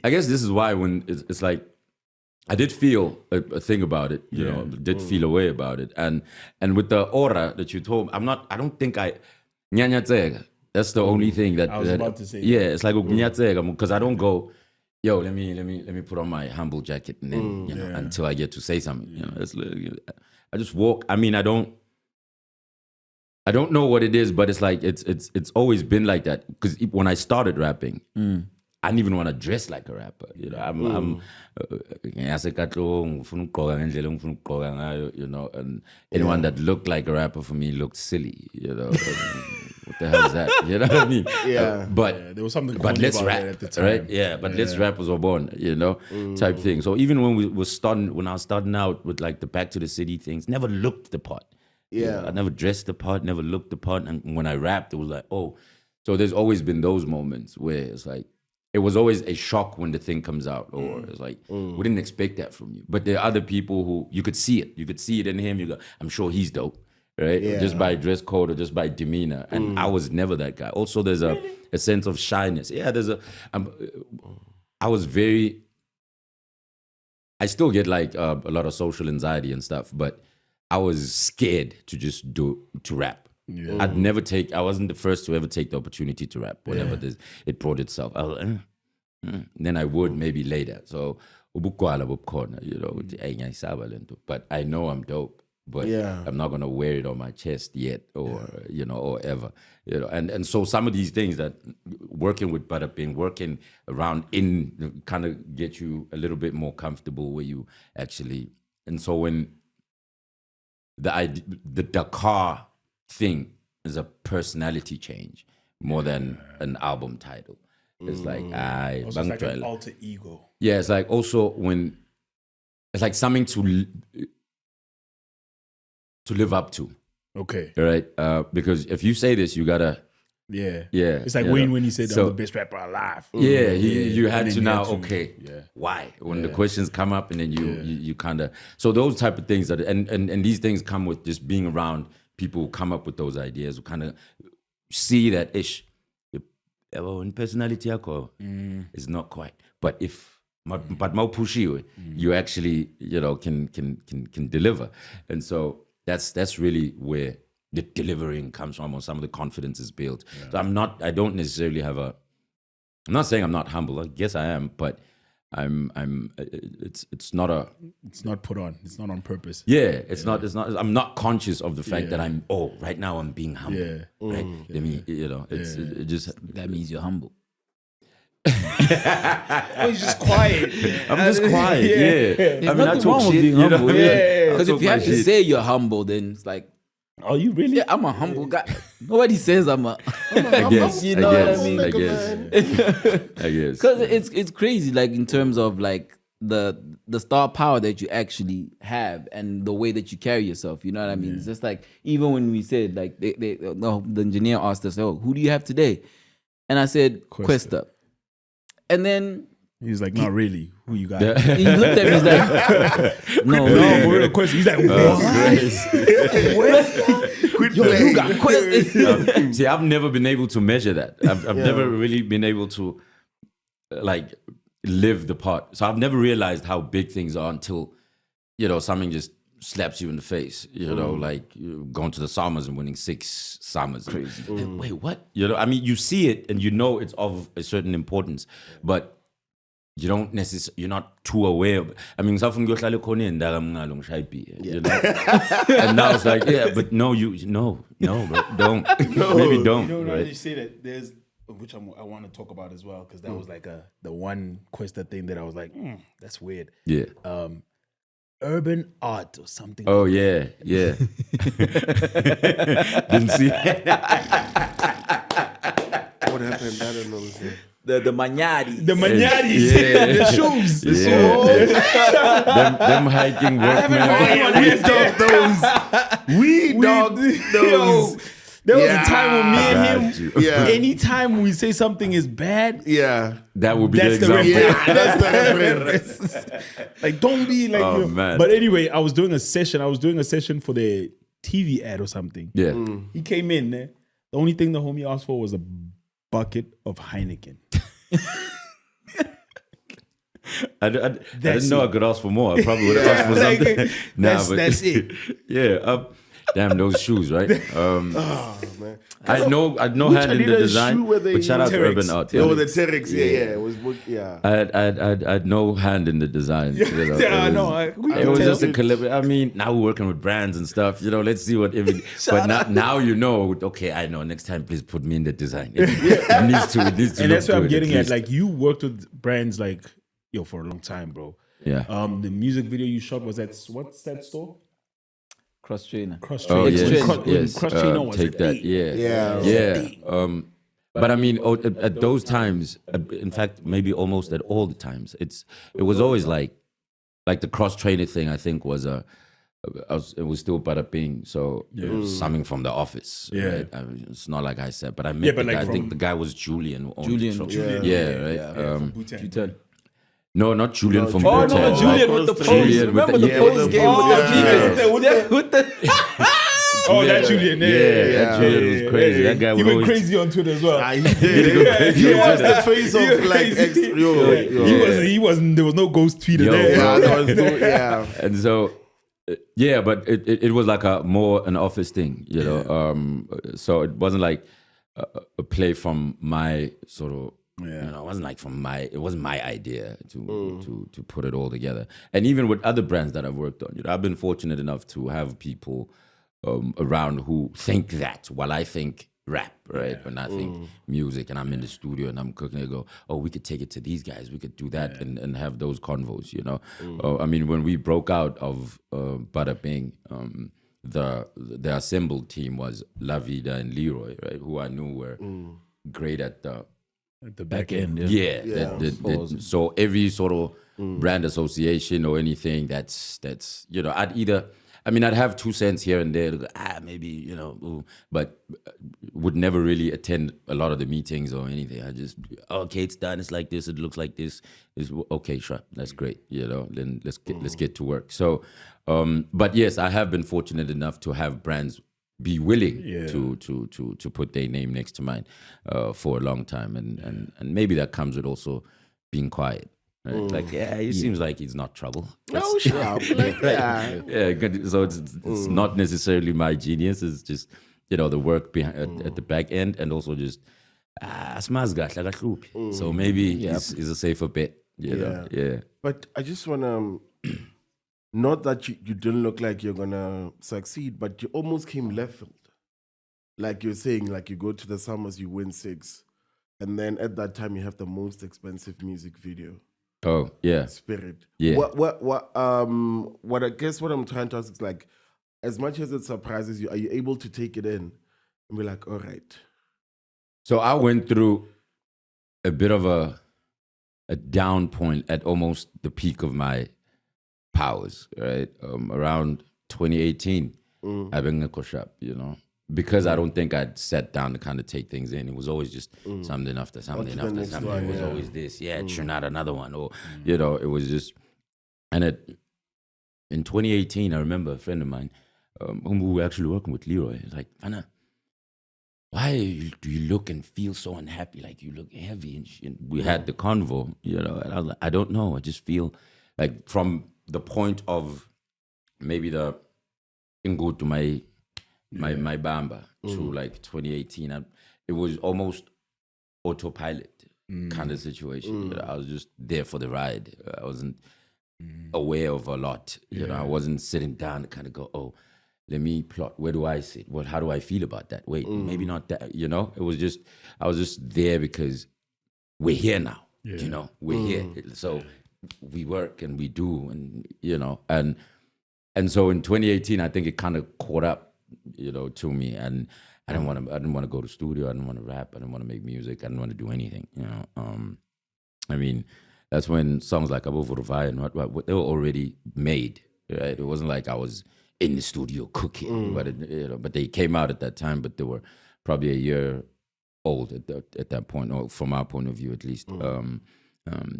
I guess this is why when it's like, I did feel a thing about it, did feel a way about it. And with the aura that you told, I don't think Nyanyatsega. That's the only thing that I was about to say. Yeah, it's like Nyanyatsega, because I don't go, yo, let me put on my humble jacket and then until I get to say something. I just walk. I mean, I don't know what it is, but it's like it's always been like that. Because when I started rapping, I didn't even want to dress like a rapper. I'm Katlehong, and anyone that looked like a rapper for me looked silly. What the hell is that? You know what I mean? Yeah. There was something. But let's about rap, it at the time. right? Yeah, but let's rap was born, type thing. So even when when I was starting out with like the Back to the City things, never looked the part. Yeah. I never dressed the part, never looked the part, and when I rapped, it was like, oh. So there's always been those moments where it's like, it was always a shock when the thing comes out, or it's like, we didn't expect that from you. But there are other people who you could see it. You could see it in him. You go, I'm sure he's dope, right? Yeah. Just by dress code or just by demeanor. And I was never that guy. Also, there's a sense of shyness. Yeah, I still get like a lot of social anxiety and stuff, but I was scared to rap. Yeah. I wasn't the first to ever take the opportunity to rap whenever it brought itself. I was like, then I would maybe later. So, but I know I'm dope, but I'm not going to wear it on my chest yet or ever. And so some of these things that working with Bada Bing, working around in kind of get you a little bit more comfortable where you actually, and so when the DAKAR thing is a personality change more than an album title. It's like I Also, it's like an alter ego. yeah, it's like also when it's like something to live up to, Okay. right? Because if you say this, you gotta Yeah. yeah. It's like you know. when he said So- I'm the best rapper alive. Yeah, you had And to then you now. had to- Okay, yeah. why? When the questions come up, and then you kind of so those type of things that and these things come with just being around people who come up with those ideas, who kind of see that ish. In personality, is not quite. But if but more pushy, you actually can deliver, and so that's really where the delivering comes from, or some of the confidence is built. So I don't necessarily have I'm not saying I'm not humble. I guess I am, but it's not It's not put on. It's not on purpose. it's not I'm not conscious of the fact that right now I'm being humble. Yeah. Right? I mean, it just That means you're humble. Oh, he's just quiet. I'm just quiet. Yeah. I mean, I nothing talk wrong with shit. being You know? humble. Yeah. Because if you have to say you're humble, then it's like, Are you really? yeah, I'm a humble guy. Nobody says I'm a. I guess. You know what I mean? I guess. I guess. Because it's crazy, like in terms of like the star power that you actually have and the way that you carry yourself. You know what I mean? It's just like even when we said like the engineer asked us, "Oh, who do you have today?" And I said Kwesta. And then He's like, not really. Who you got? he looked at me. He's like, "No, No, for real question. He's like, what? Quit Yo, playing. you got Kwesta." See, I've never been able to measure that. I've never really been able to like live the part. So I've never realized how big things are until, something just slaps you in the face. Like going to the Summers and winning 6 Summers. Crazy. Wait, what? I mean, you see it and it's of a certain importance, but you don't necessarily, you're not too aware of it. I mean, and now it's like, but no, bro, don't. Maybe don't. You right? you say that there's, which I want to talk about as well, because that was like the one Kwesta thing that I was like, that's weird. Yeah. Urban art or something. Oh, yeah. Didn't see What happened? I don't know. The Magnati. The Magnatis, the shoes. them hiking workmen. We dogged those. There was a time when me and him, Yeah. anytime we say something is bad, Yeah. That would be that's the the example. reference. That's the reference. Like, don't be like, Oh, man. But anyway, I was doing a session for the TV ad or something. Yeah. He came in there. The only thing the homie asked for was a bucket of Heineken. I didn't know I could ask for more. I probably would have asked for Like, something. that's it. Yeah. Damn, those shoes, right? Oh, man. I had no hand in the Adidas design, shoe were they but shout out to Terex? Urban Art. Oh, the Terex. Yeah. It was, yeah. I had no hand in the design. Yeah, I know. It was just a collaboration. I mean, now we're working with brands and stuff. Let's see what. But now okay, I know. Next time, please put me in the design. It needs to. It needs to. And look that's what I'm good, getting at. least. Like, you worked with brands like, for a long time, bro. Yeah. The music video you shot was at, what's that store? Cross trainer. Cross Oh Trainer. yes, When yes. Cross Trainer was Take a that. thing. Yeah. But I mean, at those times, in fact, maybe almost at all the times, it was always like the cross trainer thing. I think was it was still Bada Bing, so it was something from the office. Yeah. Right? I mean, it's not like I said, but I met but the guy. like I think from- the guy was Julian. Julian. Yeah, right. Bhutan. No, not Julian from Oh Bhutan. no, Julian with the pose. Julian with Remember the- the yeah, pose with the game with the pose, sneakers? With the Oh, that Julian. That Julian was crazy. That guy He would went always crazy on Twitter as well. He did. He was the face He of was like crazy. He wasn't. There was no ghost tweeter Yo. there. Yeah, there was no, yeah. And so but it was like an office thing, so it wasn't like a play from my sort of it wasn't like it wasn't my idea to put it all together. And even with other brands that I've worked on, I've been fortunate enough to have people around who think that while I think rap, right? And I think music, and I'm in the studio and I'm cooking, they go, oh, we could take it to these guys, we could do that and have those convos, I mean, when we broke out of Bada Bing, the assembled team was La Vida and Leroy, right? Who I knew were great at the At the back end. Yeah. So every sort of brand association or anything that's I'd have 2 cents here and there to go, maybe, but would never really attend a lot of the meetings or anything. I just, okay, it's done. It's like this. It looks like this. Is okay, sure. That's great. Then let's get to work. So, but yes, I have been fortunate enough to have brands be willing to put their name next to mine for a long time, and maybe that comes with also being quiet. Right? Like, he seems like he's not trouble. No, sharp. Good. So it's not necessarily my genius. It's just the work behind at the back end, and also just so maybe it's a safer bet. Yeah. But I just wanna. Not that you didn't look like you're gonna succeed, but you almost came left field. Like you're saying, like you go to the summers, you win 6, and then at that time you have the most expensive music video. Oh yeah, Spirit. Yeah. What I guess what I'm trying to ask is, like, as much as it surprises you, are you able to take it in and be like, all right? So I went through a bit of a down point at almost the peak of my powers, right? Around 2018, I've been a shop, because I don't think I'd sat down to kind of take things in. It was always just something after something after something. It was always this, churn out another one, or it was just. And in 2018, I remember a friend of mine, whom we were actually working with, Leroy. He's like, Fana, why do you look and feel so unhappy? Like you look heavy, and we had the convo, and I was like, I don't know. I just feel like from the point of maybe the Ingo to my Bamba to like 2018, it was almost autopilot kind of situation. I was just there for the ride. I wasn't aware of a lot. I wasn't sitting down to kind of go, oh, let me plot. Where do I sit? How do I feel about that? Wait, maybe not that. It was just, I was just there because we're here now. We're here. So we work and we do, and so in 2018, I think it kind of caught up, to me, and I didn't want to go to studio. I didn't want to rap. I didn't want to make music. I didn't want to do anything. I mean, that's when songs like Abu Vuruvai and what they were already made. Right? It wasn't like I was in the studio cooking, but they came out at that time. But they were probably a year old at that point, or from our point of view, at least.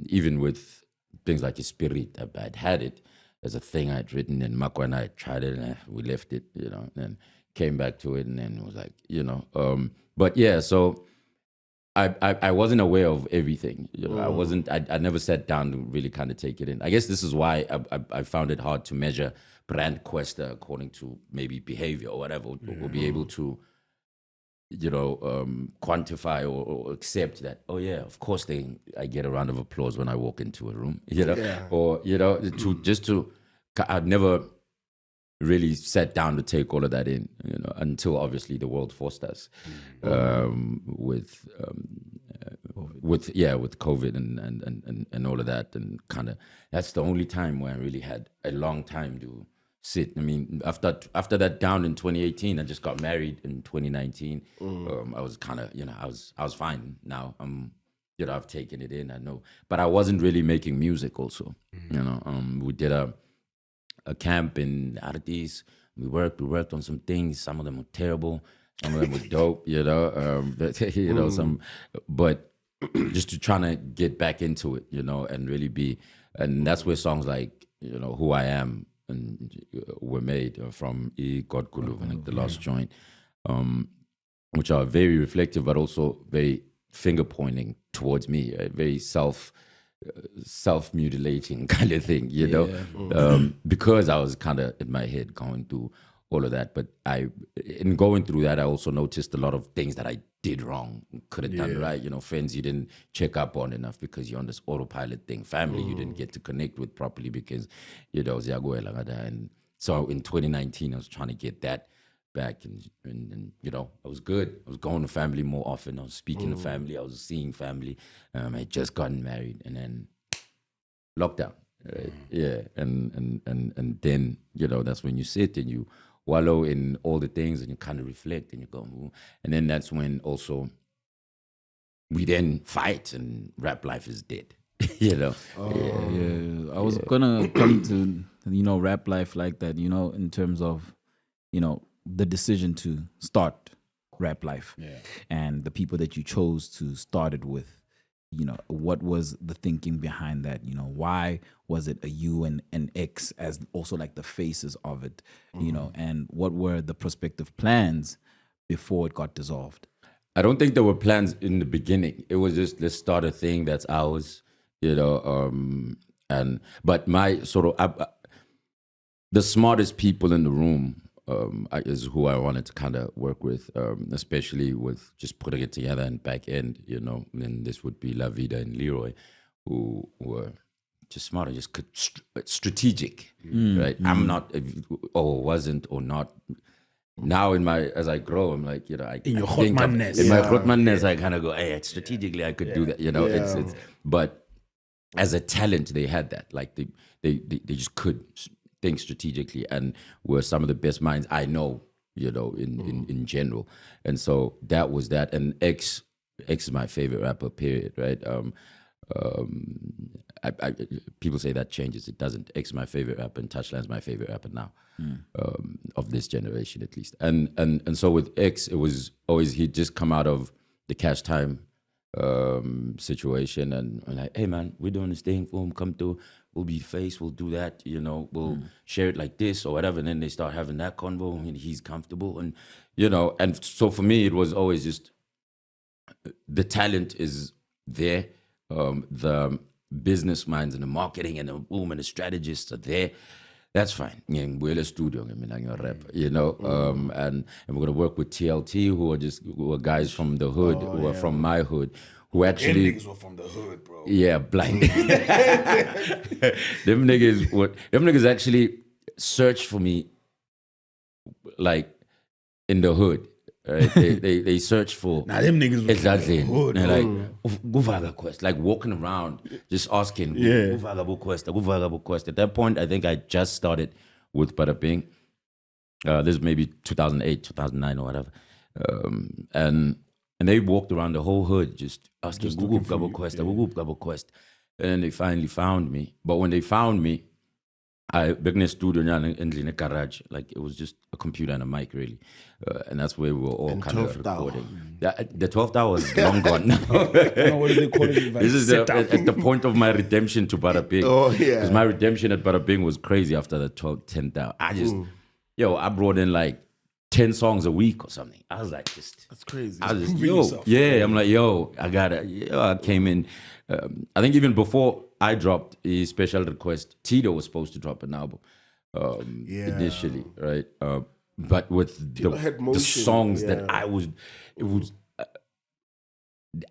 Even with things like Spirit, I'd had it as a thing I'd written, and Makwa and I tried it, and we left it, and came back to it, and then it was like, but yeah, so I wasn't aware of everything, I never sat down to really kind of take it in. I guess this is why I found it hard to measure brand Kwesta according to maybe behavior or whatever, or be able to quantify or accept that, oh yeah, of course I get a round of applause when I walk into a room, or I'd never really sat down to take all of that in, until obviously the world forced us with COVID and all of that, and kind of that's the only time where I really had a long time to sit. I mean, after that down in 2018, I just got married in 2019. I was kind of, I was fine now. I've taken it in, I know, but I wasn't really making music also. We did a camp in Ardis. We worked on some things. Some of them were terrible. Some of them were dope, but just to try to get back into it, and really and that's where songs like, Who I Am and were made from God Kulu, like the last joint, which are very reflective, but also very finger pointing towards me, very self-mutilating kind of thing, because I was kind of in my head going through all of that. But in going through that, I also noticed a lot of things that I did wrong, could have done right. Friends you didn't check up on enough because you're on this autopilot thing. Family you didn't get to connect with properly because, and so in 2019, I was trying to get that back, and I was good. I was going to family more often. I was speaking to family. I was seeing family. I had just gotten married, and then lockdown. Right? Yeah, and then that's when you sit and you wallow in all the things, and you kind of reflect, and you go, and then that's when also we then fight, and rap life is dead. You know. Yeah, I was gonna come to rap life like that. In terms of the decision to start rap life, and the people that you chose to start it with. What was the thinking behind that? Why was it a U and an X as also like the faces of it? And what were the prospective plans before it got dissolved? I don't think there were plans in the beginning. It was just, let's start a thing that's ours, but my sort of the smartest people in the room is who I wanted to kind of work with, especially with just putting it together and back end, and this would be La Vida and Leroy, who were just smarter, just strategic, right? I'm not, wasn't or not. Now as I grow, I'm like, in your Grotmanness. In my Grotmanness, I kind of go, hey, strategically I could do that, it's but as a talent, they had that, like they just could think strategically and were some of the best minds I know, in general. And so that was that. And X is my favorite rapper, period, right? People say that changes. It doesn't. X is my favorite rapper, and Touchline's my favorite rapper now, of this generation at least. And so with X, it was always, he'd just come out of the Cash Time situation, and like, hey man, we're doing this thing for him, come through, we'll be face, we'll do that, we'll share it like this or whatever. And then they start having that convo, and he's comfortable, and and so for me it was always just, the talent is there, the business minds and the marketing and the boom and the strategists are there. That's fine. We're a studio, I'm a rap, and we're gonna work with TLT, who are guys from the hood, who are from my hood, who actually. Them niggas were from the hood, bro. Yeah, blind. Them niggas actually searched for me, like in the hood. Right? They search for. Nah, them niggas was exactly. from the hood. And like, Guvaga Quest, like walking around, just asking, Guvaga Quest. At that point, I think I just started with Bada Bing. This is maybe 2008, 2009 or whatever. And they walked around the whole hood just asking, Guvaga Quest. And then they finally found me. But when they found me, I big in a studio in the garage, like it was just a computer and a mic, really, and that's where we were all kind of recording. The 12th hour is long gone now. What do they call it? This is at the point of my redemption to Bada Bing. Oh yeah, because my redemption at Bada Bing was crazy after the 10th hour. I brought in like 10 songs a week or something. I was like, that's crazy. I was just, I'm like, I came in. I think even before I dropped a special request, Tito was supposed to drop an album initially, right? But with the songs that I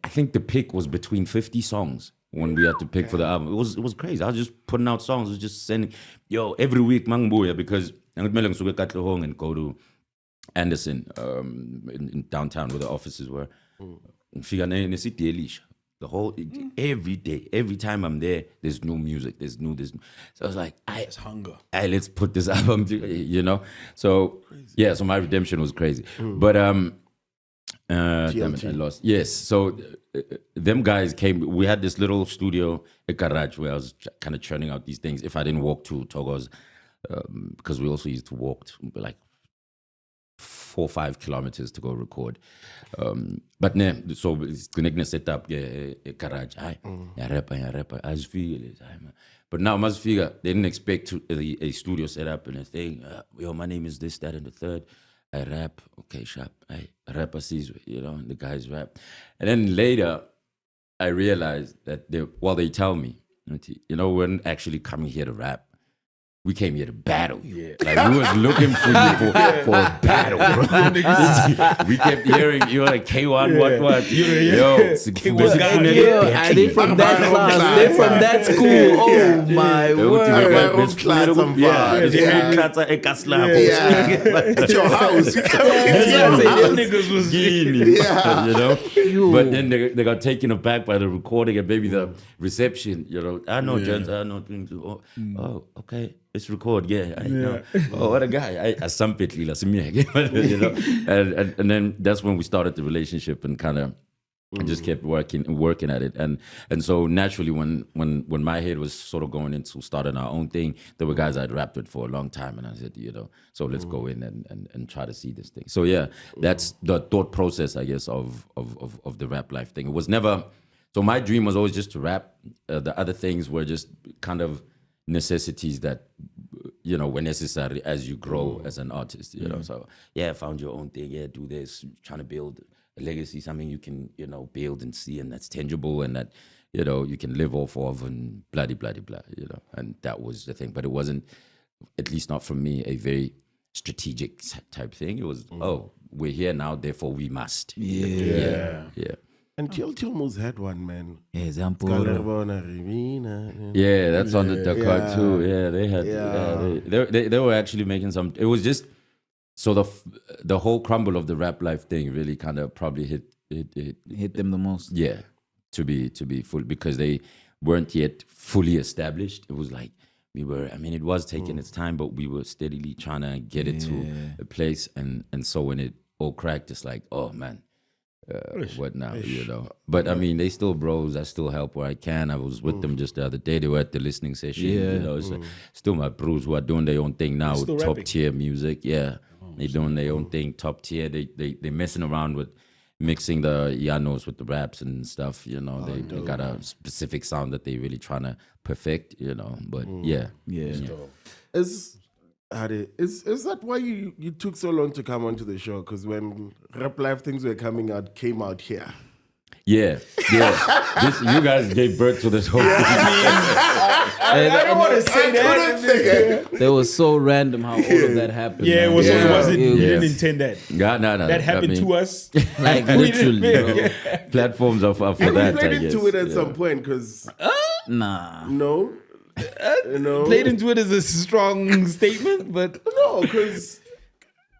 think the pick was between 50 songs when we had to pick for the album. It was crazy. I was just putting out songs, I was just sending, every week, Mangbuya, because I'm going to Katlehong and go to Anderson in downtown where the offices were. The whole every day, every time I'm there, there's new music. There's new. So I was like, it's hunger. Let's put this album, So crazy. So my redemption was crazy. But damn it, I lost. Yes. So them guys came. We had this little studio, a garage, where I was kind of churning out these things. If I didn't walk to Togo's, because we also used to walk like 4 or 5 kilometers to go record. But so it's gonna set up a garage. I rapper. I just feel it. But now must figure they didn't expect a studio set up and a thing. My name is this, that, and the third. I rap. Okay, sharp. I rapper sees, the guys rap. And then later, I realized that they tell me, we're not actually coming here to rap. We came here to battle. Yeah. Like, we was looking for you for a battle, bro. We kept hearing, you're like, K1, what? They from that class. They from that school. Oh, my word. It's your house. Niggas was But then they got taken aback by the recording and maybe the reception. I know, gents, I know things. Oh, okay. Let's record, I know. Oh, what a guy. And then that's when we started the relationship and kind of I just kept working at it, and so naturally, when my head was sort of going into starting our own thing, there were guys I'd rapped with for a long time, and I said, so let's go in and try to see this thing. So yeah, that's the thought process, I guess, of the rap life thing. It was never. So my dream was always just to rap. The other things were just kind of necessities that were necessary as you grow as an artist. So yeah, found your own thing. Yeah, do this, trying to build a legacy, something you can build and see, and that's tangible, and that you can live off of, and blah blah blah. And that was the thing. But it wasn't, at least not for me, a very strategic type thing. It was we're here now, therefore we must. Yeah. And Tilmo's had one, man. Yeah, Yeah, that's on the DAKAR too. Yeah, they had. They were actually making some. It was just so the whole crumble of the rap life thing really kind of probably hit them the most. Yeah, to be full, because they weren't yet fully established. It was like we were. I mean, it was taking its time, but we were steadily trying to get it to a place. And so when it all cracked, it's like, oh man. What now, But I mean, they still bros. I still help where I can. I was with them just the other day. They were at the listening session. It's like, still my bros who are doing their own thing now with top tier music. Yeah, they doing their own thing, top tier. They messing around with mixing the Yanos with the raps and stuff. They got a specific sound that they really trying to perfect. But yeah. Is that why you took so long to come onto the show? Because when Rap Life things were came out here. Yeah. You guys gave birth to this whole thing. I don't want to say that. That was so random how all of that happened. Yeah, it wasn't. We didn't intend that. No. That happened to us. Like literally. Platforms are for And that. we played into it at some point because Nah. no. Played into it as a strong statement, but no, because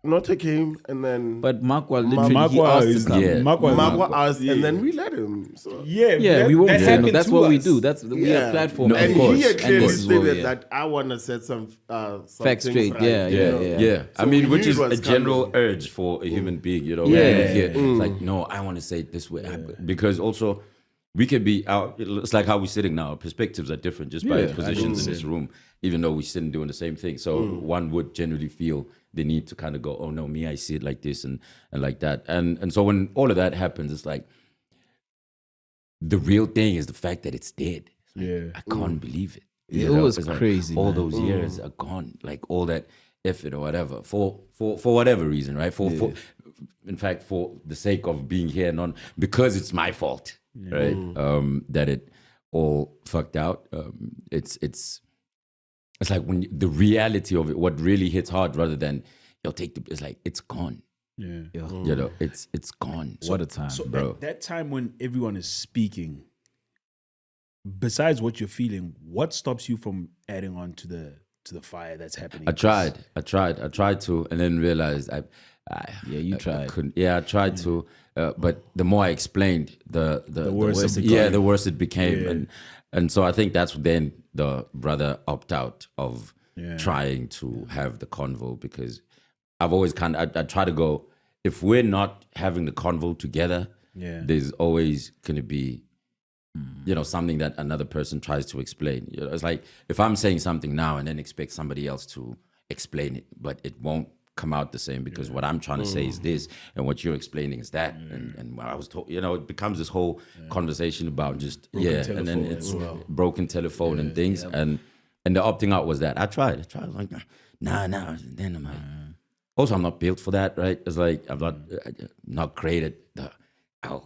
Nota came and then But Makwa literally he asked to come. Magua asked and then we let him. So We won't that say no. happened That's to what we us. do. That's we have platform. And of course. he had clearly And this is what we- stated that I want to set some Facts straight. right, Yeah. I mean, we which knew is it a was general coming. urge for a human being, Yeah. Like, no, I want to say it this way. Because also, we could be out, it's like how we're sitting now. Perspectives are different just by positions in this room, even though we're sitting doing the same thing. So one would generally feel the need to kind of go, oh no, me, I see it like this and like that. And so when all of that happens, it's like, the real thing is the fact that it's dead. Like, I can't believe it. It was It's like, crazy. all man. those years are gone. Like all that effort or whatever for whatever reason, right? For in fact, for the sake of being here, because it's my fault, right? That it all fucked out. It's like when the reality of it, what really hits hard, rather than it's like it's gone. It's gone. What a time, So bro. that time when everyone is speaking, besides what you're feeling, what stops you from adding on to the fire that's happening? I tried to, and then realized You tried. I couldn't. Yeah, I tried to, but the more I explained, the worse it yeah, got. the worse it became, and so I think that's then the brother opt out of trying to have the convo, because I've always I try to go, if we're not having the convo together, there's always gonna be something that another person tries to explain. It's like if I'm saying something now and then expect somebody else to explain it, but it won't come out the same, because what I'm trying to say is this and what you're explaining is that. And what I was told, it becomes this whole conversation about just and then it's broken telephone and things. And the opting out was that I tried. I was like, nah. And then I'm like, also I'm not built for that, right? It's like I'm not created. I'll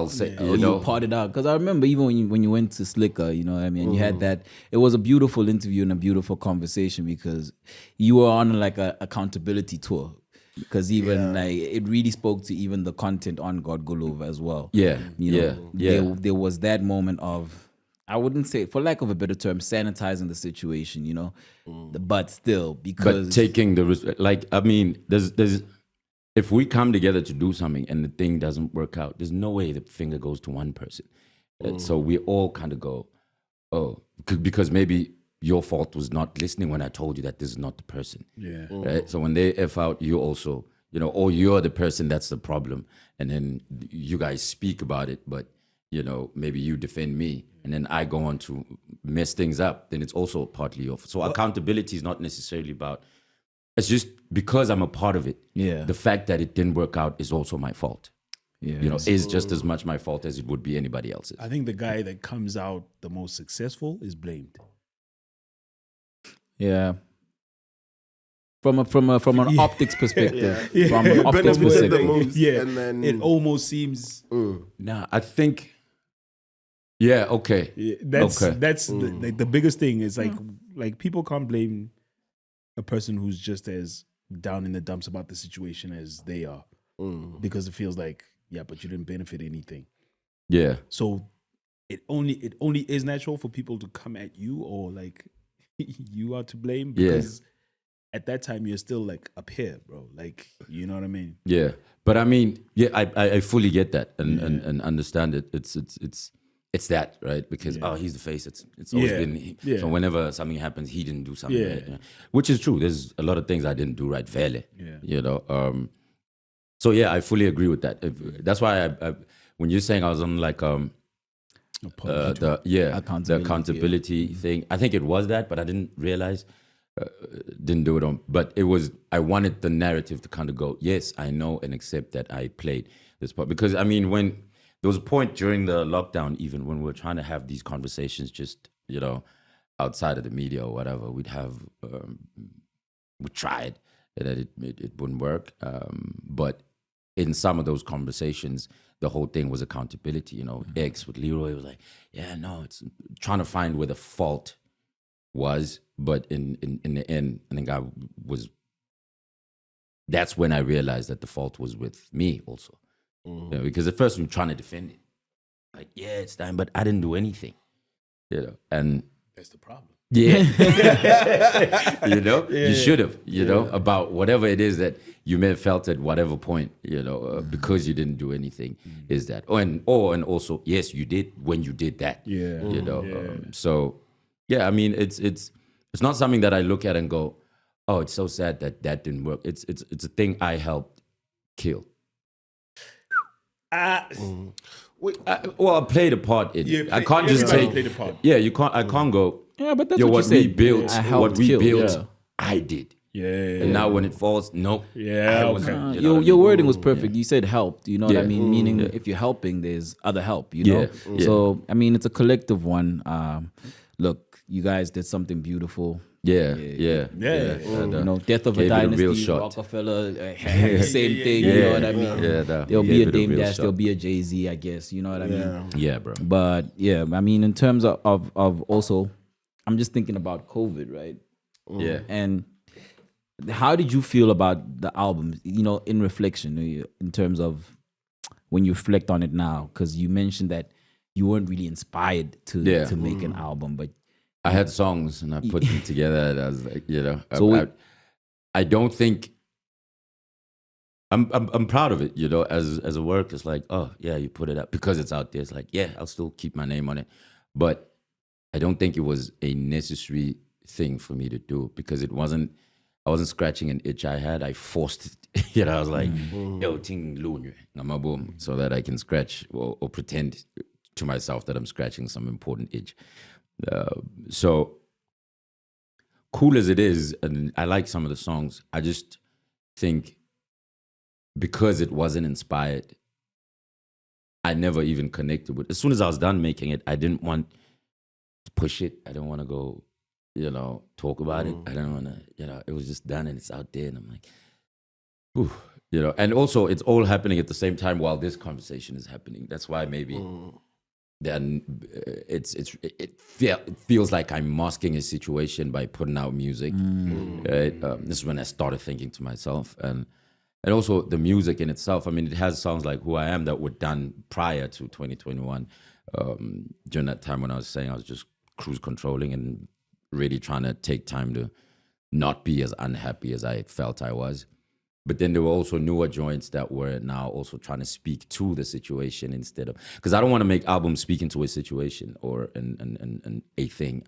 say, You parted out, because I remember even when you went to Slicker, you know what I mean, you had that. It was a beautiful interview and a beautiful conversation, because you were on like a accountability tour, because even like it really spoke to even the content on God Golova as well. There was that moment of, I wouldn't say, for lack of a better term, sanitizing the situation, but still, because taking the risk, like, I mean, there's if we come together to do something and the thing doesn't work out, there's no way the finger goes to one person. So we all kind of go, oh, because maybe your fault was not listening when I told you that this is not the person. Right? So when they F out, you also, you know, or you're the person that's the problem, and then you guys speak about it, but you know, maybe you defend me, and then I go on to mess things up, then it's also partly your fault. So accountability is not necessarily about, it's just because I'm a part of it. Yeah. The fact that it didn't work out is also my fault. Yeah. You know, is just as much my fault as it would be anybody else's. I think the guy that comes out the most successful is blamed. Yeah. From an optics perspective. Yeah. From an optics Benefited the perspective. most, Yeah, and then it almost seems Nah, I think, yeah, okay. that's Okay. the biggest thing is like people can't blame a person who's just as down in the dumps about the situation as they are, because it feels like, yeah, but you didn't benefit anything. Yeah. So it only is natural for people to come at you, or like you are to blame, because at that time you're still like up here, bro. Like, you know what I mean? Yeah. But I mean, yeah, I fully get that and understand it. It's that, right? Because he's the face. It's always been. So whenever something happens, he didn't do something right. Yeah. Which is true. There's a lot of things I didn't do right, fairly. Yeah. You know. So yeah, I fully agree with that. That's why I when you're saying I was on like the accountability thing, I think it was that, but I didn't realize. Didn't do it on, but it was, I wanted the narrative to kind of go, yes, I know and accept that I played this part. Because I mean, when there was a point during the lockdown, even when we were trying to have these conversations, just, you know, outside of the media or whatever, we tried, and it wouldn't work. But in some of those conversations, the whole thing was accountability, you know. X with Leroy was like, yeah, no, it's trying to find where the fault was, but in the end, I think that's when I realized that the fault was with me also. You know, because at first we were trying to defend it. Like, yeah, it's time, but I didn't do anything. You know, and That's the problem. yeah. You know, you should have, you know, about whatever it is that you may have felt at whatever point, you know, because you didn't do anything, is that. And also, yes, you did when you did that. Yeah. You know, so yeah, I mean, it's not something that I look at and go, oh, it's so sad that didn't work. It's a thing I helped kill. Well, I played a part in it. I can't just say, played a part. yeah, you can't. I can't go. Yeah, but that's Yo, what you we said. built, I helped what we kill, built, yeah. I did. Yeah. And now when it falls, nope. Yeah, I wasn't, okay. you know what I Your mean? wording was perfect. You said helped, you know what I Yeah. mean? Meaning if you're helping, there's other help, you know? Yeah. So, I mean, it's a collective one. Look, you guys did something beautiful. Yeah. You know, Death of Gave a it a Dynasty, real shot. Rockefeller, same thing, you know what I mean? Yeah, There'll be gave a it Dame real Dash, there'll shot. be a Jay-Z, I guess, you know what I mean? Yeah, bro. But yeah, I mean, in terms of also, I'm just thinking about COVID, right? Yeah. And how did you feel about the album, you know, in reflection, in terms of when you reflect on it now? Because you mentioned that you weren't really inspired to make an album, but I had songs and I put them together, and I was like, you know, So I don't think I'm proud of it, you know, as a work. It's like, oh yeah, you put it up because it's out there. It's like, yeah, I'll still keep my name on it, but I don't think it was a necessary thing for me to do, because I wasn't scratching an itch I had. I forced it. You know, I was like, yo, ting lunye, ngama boom, so that I can scratch or pretend to myself that I'm scratching some important itch. So cool as it is, and I like some of the songs, I just think because it wasn't inspired, I never even connected with it. As soon as I was done making it, I didn't want to push it. I didn't want to go, you know, talk about it. I didn't want to, you know, it was just done and it's out there, and I'm like, whew, you know. And also, it's all happening at the same time while this conversation is happening. That's why maybe then it feels like I'm masking a situation by putting out music. Right? This is when I started thinking to myself, and also the music in itself. I mean, it has songs like "Who I Am" that were done prior to 2021. During that time when I was saying I was just cruise controlling and really trying to take time to not be as unhappy as I felt I was. But then there were also newer joints that were now also trying to speak to the situation instead of, because I don't want to make albums speaking to a situation or a thing.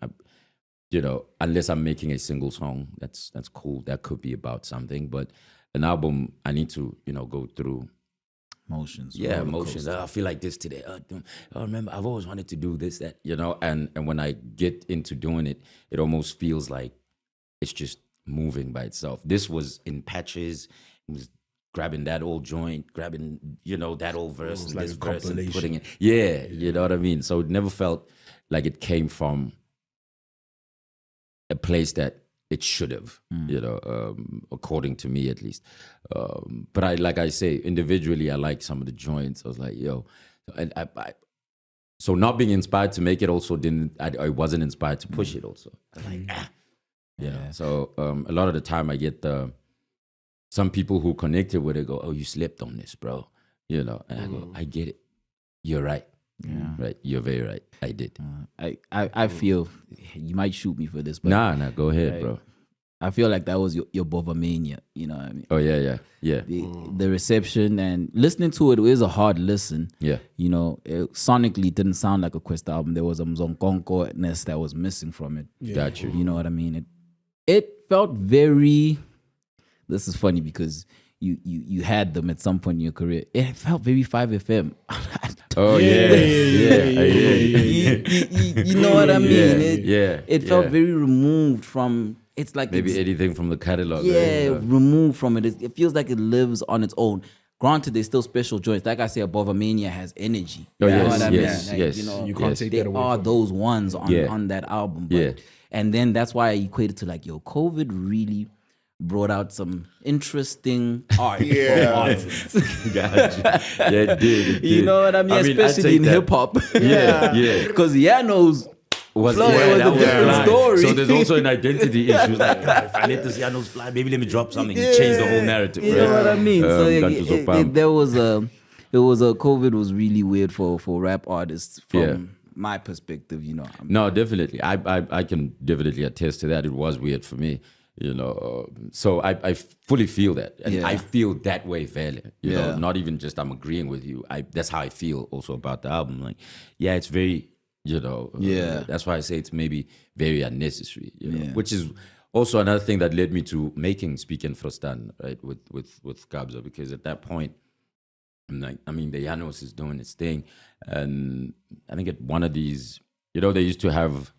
You know, unless I'm making a single song, that's cool. That could be about something. But an album, I need to, go through Motions. yeah, emotions. I feel like this today. Remember, I've always wanted to do this, that, and when I get into doing it, it almost feels like it's just moving by itself. This was in patches. It was grabbing that old joint, grabbing, that old verse, and like this a verse, and compilation. putting it. Yeah, you know what I mean? So it never felt like it came from a place that it should have, according to me at least. But like I say, individually, I like some of the joints. I was like, yo, and so not being inspired to make it also I wasn't inspired to push it also. I'm like, yeah. So a lot of the time I get some people who connected with it go, oh, you slipped on this, bro. And I go, I get it. You're right. Yeah. Right. You're very right. I did. I feel you might shoot me for this, but nah, go ahead, bro. I feel like that was your Bovamania, you know what I mean? Oh yeah. The reception and listening to it is a hard listen. Yeah. It sonically didn't sound like a Kwesta album. There was a Mzonkonko-ness that was missing from it. Yeah. Got you. You know what I mean? It felt very. This is funny because you had them at some point in your career. It felt very 5FM. Oh yeah. You know what I mean? It felt yeah. very removed from. It's like maybe anything from the catalog. Removed from it. It feels like it lives on its own. Granted, there's still special joints. Like I say, Bovamania has energy. Oh, you know yes, what I mean? yes, like, yes. You can't take that away. They are those ones on that album. But, and then that's why I equated to like, COVID really brought out some interesting art for artists. Gotcha. Yeah, it did. You know what I mean? Especially in hip hop. Yeah. Because Yano's was a different story. So there's also an identity issue. Like, if I let this Yano's fly, maybe let me drop something and change the whole narrative. You know what I mean? COVID was really weird for rap artists from my perspective. No, definitely. I can definitely attest to that. It was weird for me. So I fully feel that, and I feel that way fairly. Not even just I'm agreeing with you. That's how I feel also about the album. Like, it's very, that's why I say it's maybe very unnecessary. Which is also another thing that led me to making Speak and Frostan, right, with Kabza, because at that point, I'm like, the Janos is doing its thing, and I think at one of these, they used to have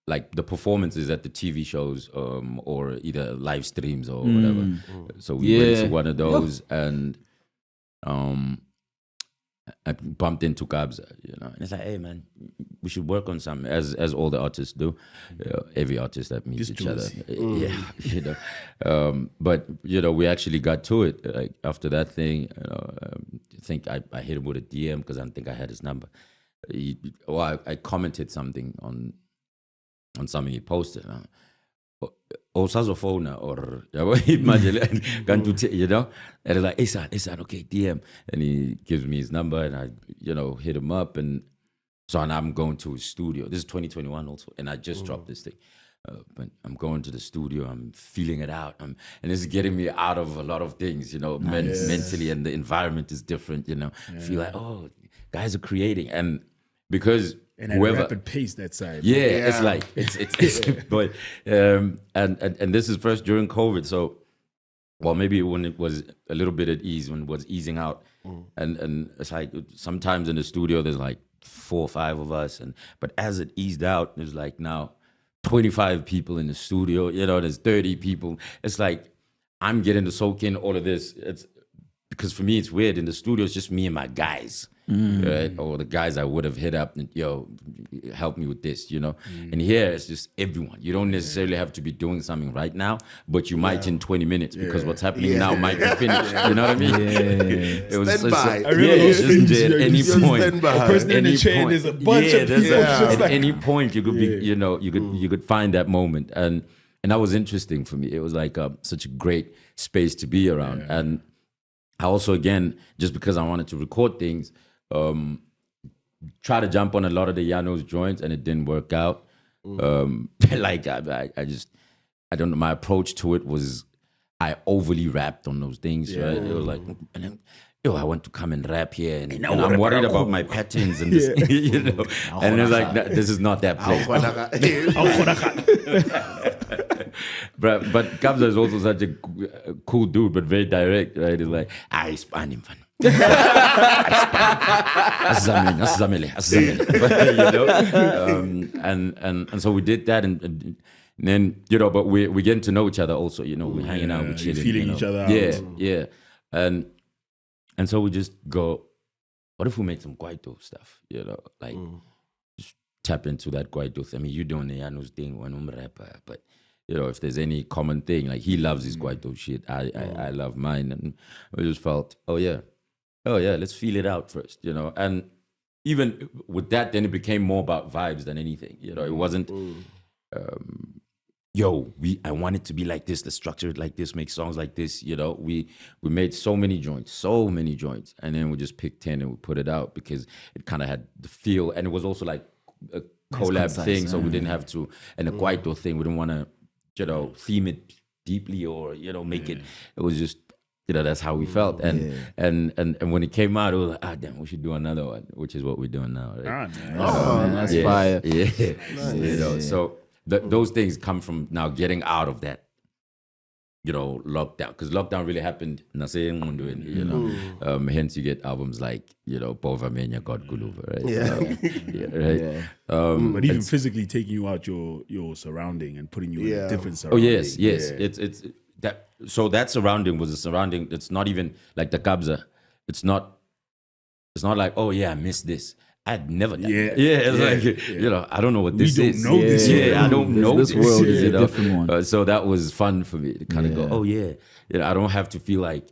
like the performances at the TV shows, or either live streams or whatever. So we went to one of those, and I bumped into Kabza, and it's like, hey man, we should work on something, as all the artists do. Every artist that meets each other, but we actually got to it. Like after that thing, I think I hit him with a DM because I don't think I had his number. I commented something on something he posted. Or Sazofona, or imagine, and it's like, Isan, okay, DM, and he gives me his number, and I, hit him up, and so I'm going to his studio. This is 2021 also, and I just dropped this thing, but I'm going to the studio. I'm feeling it out, and it's getting me out of a lot of things, mentally, and the environment is different. I feel like, oh, guys are creating, and because. And at a rapid pace that side. It's like it's but and this is first during COVID, so maybe when it was a little bit at ease, when it was easing out, and it's like sometimes in the studio there's like 4 or 5 of us, but as it eased out, there's like now 25 people in the studio, there's 30 people. It's like I'm getting to soak in all of this. It's because for me it's weird. In the studio it's just me and my guys. Right? Or the guys I would have hit up and help me with this, And here it's just everyone. You don't necessarily have to be doing something right now, but you might in 20 minutes because what's happening now might be finished. You know what I mean? It was stand by. At any point, a person in the chain, there's a bunch of people. At any point, you could be, you could find that moment, and that was interesting for me. It was like such a great space to be around, and I also, again, just because I wanted to record things. Try to jump on a lot of the Janos joints, and it didn't work out. Like I don't know. My approach to it was I overly rapped on those things. Right? It was like, and then, I want to come and rap here, and I'm worried about my patterns and this, And it's like, this is not that place. but Kabza is also such a cool dude, but very direct, right? He's like, I span him, and so we did that, and then but we're getting to know each other also. We're hanging out, we're chilling, feeling each other out. Yeah, and so we just go, what if we made some Kwaito stuff? Just tap into that Kwaito thing. I mean, you doing the Janu's thing when I'm a rapper, but if there's any common thing, like he loves his Kwaito shit, I love mine, and we just felt, oh yeah, let's feel it out first, and even with that, then it became more about vibes than anything, it wasn't, I want it to be like this, the structure like this, make songs like this, we made so many joints, and then we just picked 10 and we put it out because it kind of had the feel, and it was also like a collab thing, so we didn't have to, and the Kwaito thing, we didn't want to, theme it deeply or, make it was just, that's how we felt. And when it came out, it was like, damn, we should do another one, which is what we're doing now. Right? Man, that's fire. Yeah. Nice. So those things come from now getting out of that, lockdown. Because lockdown really happened, hence you get albums like, Bova Menya, God Guluva, right? But even physically taking you out your surrounding and putting you in a different surrounding. Oh, yes. It's that. So that surrounding was a surrounding. It's not even like the Kabza. It's not like, oh yeah, I missed this. I'd never done it. It's like, I don't know what this is. We don't know this. I don't know this world is a different one. So that was fun for me to kind of go, oh yeah. I don't have to feel like,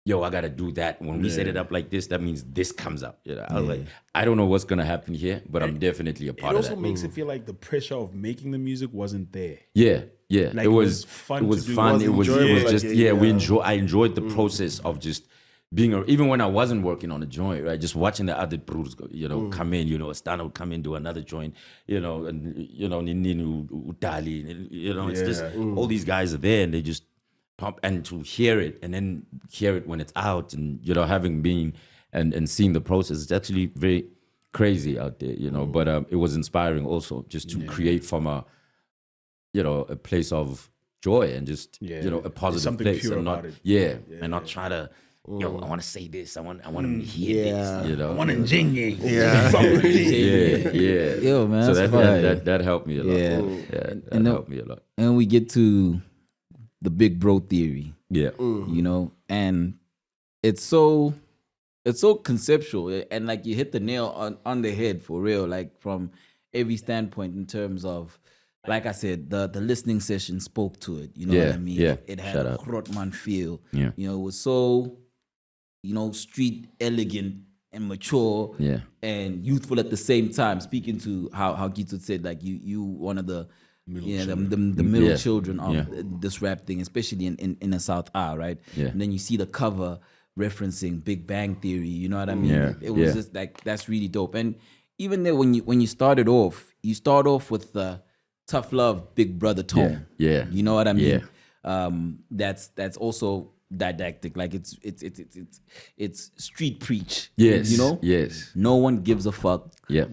I got to do that. When we set it up like this, that means this comes up. I was like, I don't know what's going to happen here, but I'm definitely a part of that. It also makes it feel like the pressure of making the music wasn't there. Yeah. Like it was fun. It was to do. fun. It was just, I enjoyed the Mm. process of just being, even when I wasn't working on a joint, right? Just watching the other bros, come in, Stana would come in, do another joint, and, Ninu, Utali, it's just, all these guys are there and they just pump, and to hear it and then hear it when it's out and, having been and seeing the process, it's actually very crazy out there, but it was inspiring also just to create from a place of joy and just, a positive place and not, and not try to, I want to say this. I want them to hear this. I want to jingle. Yo, man. So that helped me a lot. That helped me a lot. And we get to the big bro theory. Yeah. And it's so conceptual, and like you hit the nail on the head for real, like from every standpoint in terms of, like I said, the listening session spoke to it. You know what I mean? Yeah. It had a Grotman feel. Yeah. It was so, street elegant and mature and youthful at the same time. Speaking to how Gito said, like you one of the middle children of this rap thing, especially in the South R, right? Yeah. And then you see the cover referencing Big Bang Theory. You know what I mean? Yeah. It was just like, that's really dope. And even there, when you started off, you start off with the tough love, big brother tone. Yeah. You know what I mean? Yeah. That's also didactic. Like it's street preach. Yes. Yes. No one gives a fuck. Yeah.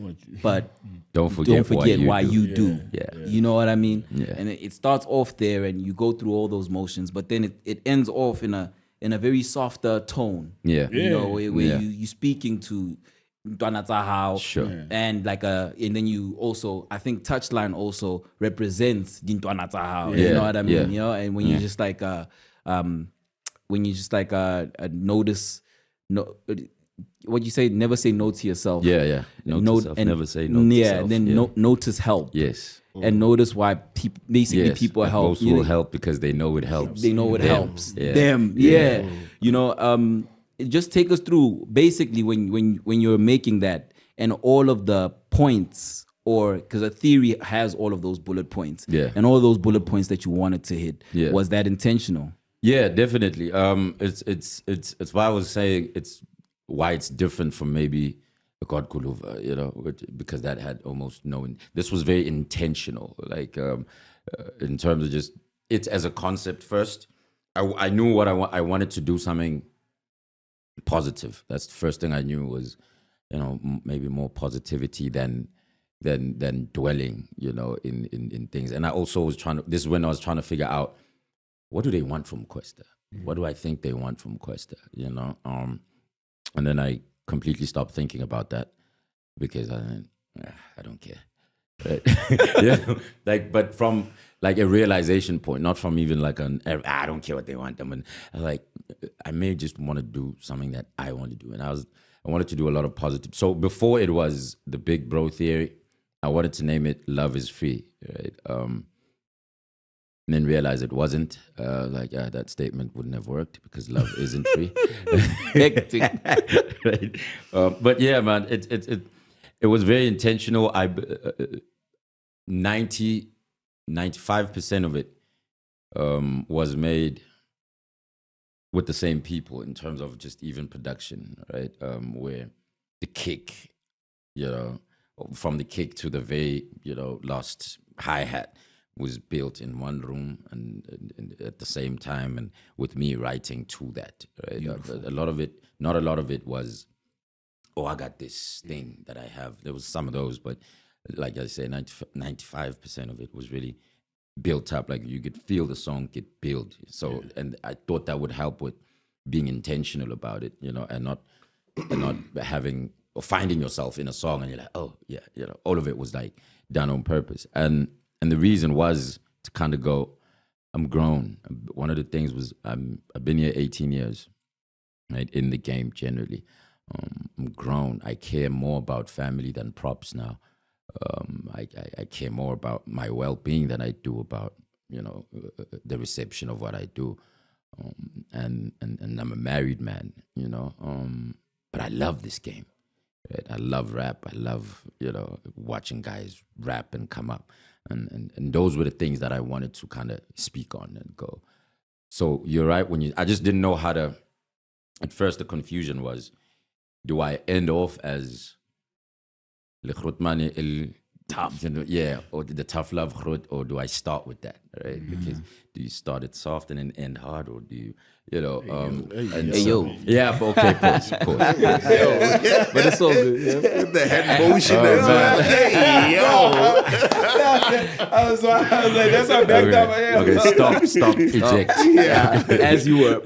But don't forget why you do. Yeah. You know what I mean? Yeah. And it starts off there and you go through all those motions, but then it ends off in a very softer tone. Yeah. Where you speaking to Ntwana, sure. And and then you also, I think Touchline also represents Ntwana. Yeah. You know what I mean? Yeah. And when you just notice, what you say, never say no to yourself. Yeah. Never say no to yourself. And then notice help. Yes. And notice why people help. Most will help because they know it helps. They know it helps. Yeah. Them. Yeah. Just take us through basically when you're making that and all of the points, or because a theory has all of those bullet points. Yeah. And all those bullet points that you wanted to hit. Yeah. Was that intentional? Yeah, definitely. It's why I was saying it's why it's different from maybe a God Kuluva, because that had almost no. This was very intentional, like in terms of just it as a concept. First, I knew what I wanted to do something positive. That's the first thing I knew was, maybe more positivity than than dwelling, in things. And I also was this is when I was trying to figure out, what do they want from Kwesta? What do I think they want from Kwesta? And then I completely stopped thinking about that because I don't care. Right? Yeah, but from like a realization point, not from even like I don't care what they want. I may just want to do something that I want to do, and I wanted to do a lot of positive. So before it was the big bro theory, I wanted to name it "Love Is Free," right? And then realized it wasn't. That statement wouldn't have worked because love isn't free. Right? But yeah, man, it was very intentional. 95% of it was made with the same people in terms of just even production, right? Where the kick, from the kick to the very, last hi-hat was built in one room and at the same time, and with me writing to that, right? Not a lot of it was, I got this thing that I have. There was some of those, but like I say, 95% of it was really built up. Like you could feel the song get built. So, and I thought that would help with being intentional about it, and not having or finding yourself in a song and you're like, oh yeah, all of it was like done on purpose. And the reason was to kind of go, I'm grown. One of the things was I've been here 18 years, right, in the game generally. I'm grown. I care more about family than props now. I care more about my well-being than I do about, the reception of what I do. And I'm a married man, but I love this game. Right? I love rap. I love, watching guys rap and come up. And those were the things that I wanted to kind of speak on and go. So you're right. I just didn't know how to, at first the confusion was, do I end off as tough, or the tough love, or do I start with that, right? Because do you start it soft and then end hard, or do you, yeah, but okay, pause. But it's all good. Yeah. With the head motion as well. Hey, yo. I was like, that's how backed up I am. Okay, stop, eject. Yeah. As you were.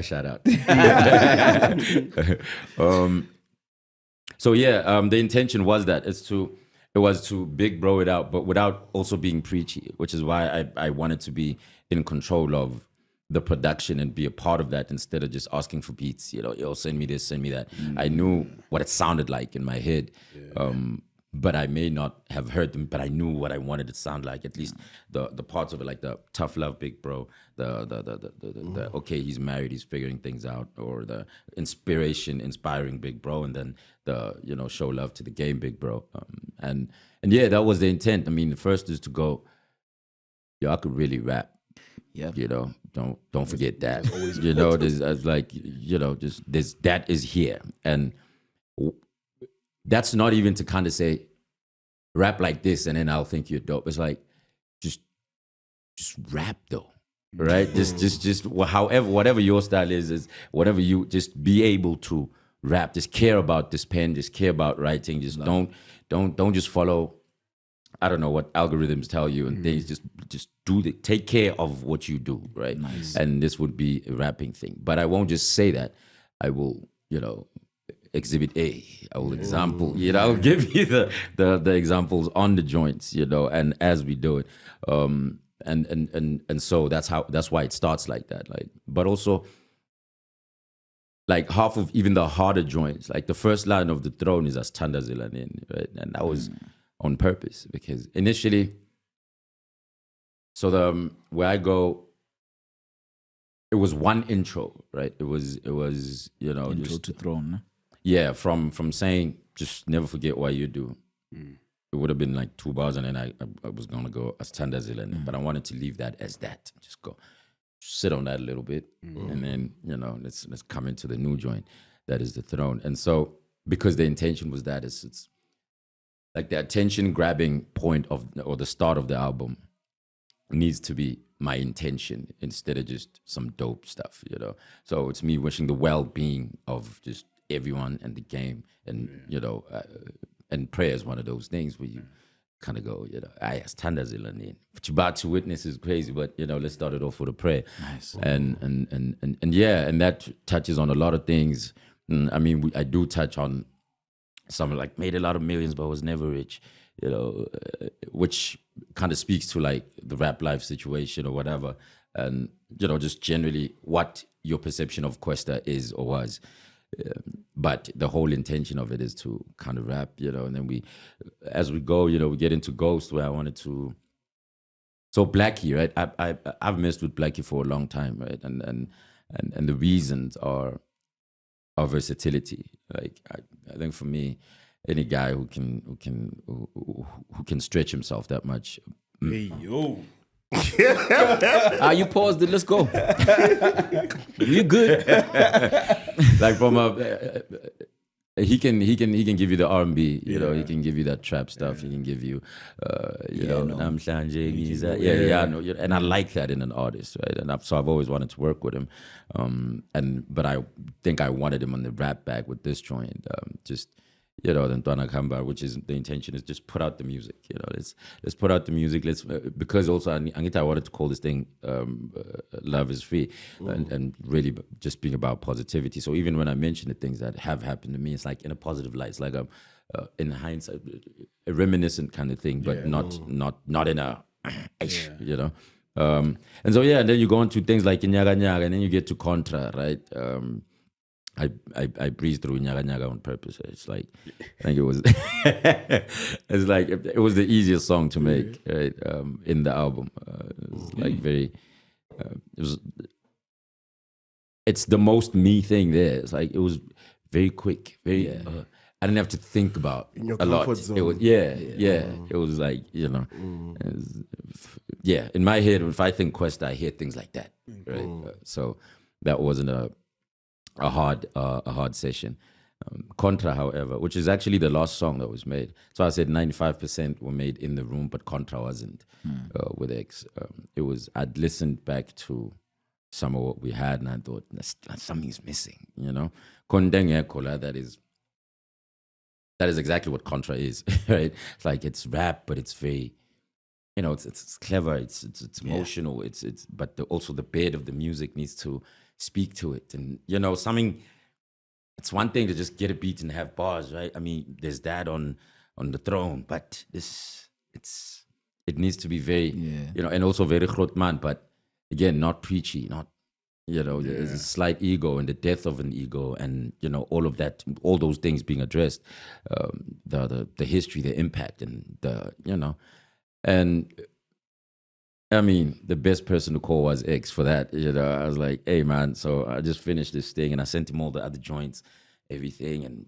Shout out. So yeah, the intention was that it was to big bro it out, but without also being preachy, which is why I wanted to be in control of the production and be a part of that instead of just asking for beats. Yo, send me this, send me that. I knew what it sounded like in my head, but I may not have heard them, but I knew what I wanted it to sound like. At least the parts of it, like the tough love, big bro, the okay, he's married, he's figuring things out, or the inspiring big bro, and then the show love to the game, big bro. And yeah, that was the intent. I mean, the first is to go, I could really rap. Yeah, don't forget that. There's that is here, and that's not even to kind of say rap like this and then I'll think you're dope. It's like just rap though, right? Just however, whatever your style is whatever you just be able to rap. Just care about this pen. Just care about writing. Just don't just follow. I don't know what algorithms tell you and things. Just take care of what you do, right? Nice. And this would be a rapping thing, but I won't just say that. I will, Exhibit A. I will example, I'll give you the examples on the joints, and as we do it, and so that's why it starts like that, like, but also like half of even the harder joints, like the first line of the throne is as Tanda Zilanin, right? And that was on purpose because initially, so where I go, it was one intro, right? It was intro just, to throne. Yeah, from saying just never forget what you do. It would have been like 2 bars, and then I was gonna go as Tanda Zilanin, but I wanted to leave that as that. Just go sit on that a little bit, and then let's come into the new joint that is the throne. And so because the intention was that it's like the attention grabbing point or the start of the album needs to be my intention instead of just some dope stuff, So it's me wishing the well-being of just everyone and the game, and and prayer is one of those things where you kind of go, I standard zilani. But to witness is crazy, but let's start it off with a prayer. Nice. And yeah, and that touches on a lot of things. I mean, I do touch on someone like made a lot of millions but was never rich, which kind of speaks to like the rap life situation or whatever, and just generally what your perception of Kwesta is or was. But the whole intention of it is to kind of rap, and then as we go, we get into Ghost, where I wanted to. So Blackie, right? I've messed with Blackie for a long time, right? And the reasons are versatility. Like I think for me, any guy who can stretch himself that much. Hey, yo. You paused it. Let's go. You good? Like from he can give you the R&B, he can give you that trap stuff. He can give you, and I like that in an artist, right? And so I've always wanted to work with him, but I think I wanted him on the rap bag with this joint, the Ntwana Kamba, which is the intention is just put out the music. Let's put out the music. Because also I wanted to call this thing Love is Free, and really just being about positivity. So even when I mention the things that have happened to me, it's like in a positive light. It's like in hindsight, a reminiscent kind of thing, but not in a and so and then you go into things like Nyaga Nyaga, and then you get to Contra, right? I breezed through Nyaga Nyaga on purpose. It's like I think it was it's like it was the easiest song to make, right? In the album. It was like very it's the most me thing there. It's like it was very quick, very I didn't have to think about in your a lot. comfort zone. It was it was like, it was, in my head, if I think Kwesta, I hear things like that, right? So that wasn't a hard session. Contra, however, which is actually the last song that was made. So I said 95% were made in the room, but Contra wasn't with X. I'd listened back to some of what we had, and I thought something's missing. Kondenge Kola, that is exactly what Contra is, right? It's like it's rap, but it's very, it's clever, it's emotional, but also the bed of the music needs to speak to it, and something. It's one thing to just get a beat and have bars, right? I mean, there's that on the throne, but it needs to be very, and also very grotman, but again, not preachy, not, there's a slight ego and the death of an ego, and all of that, all those things being addressed, the history, the impact, and and I mean, the best person to call was X for that. I was like, hey, man, so I just finished this thing, and I sent him all the other joints, everything. And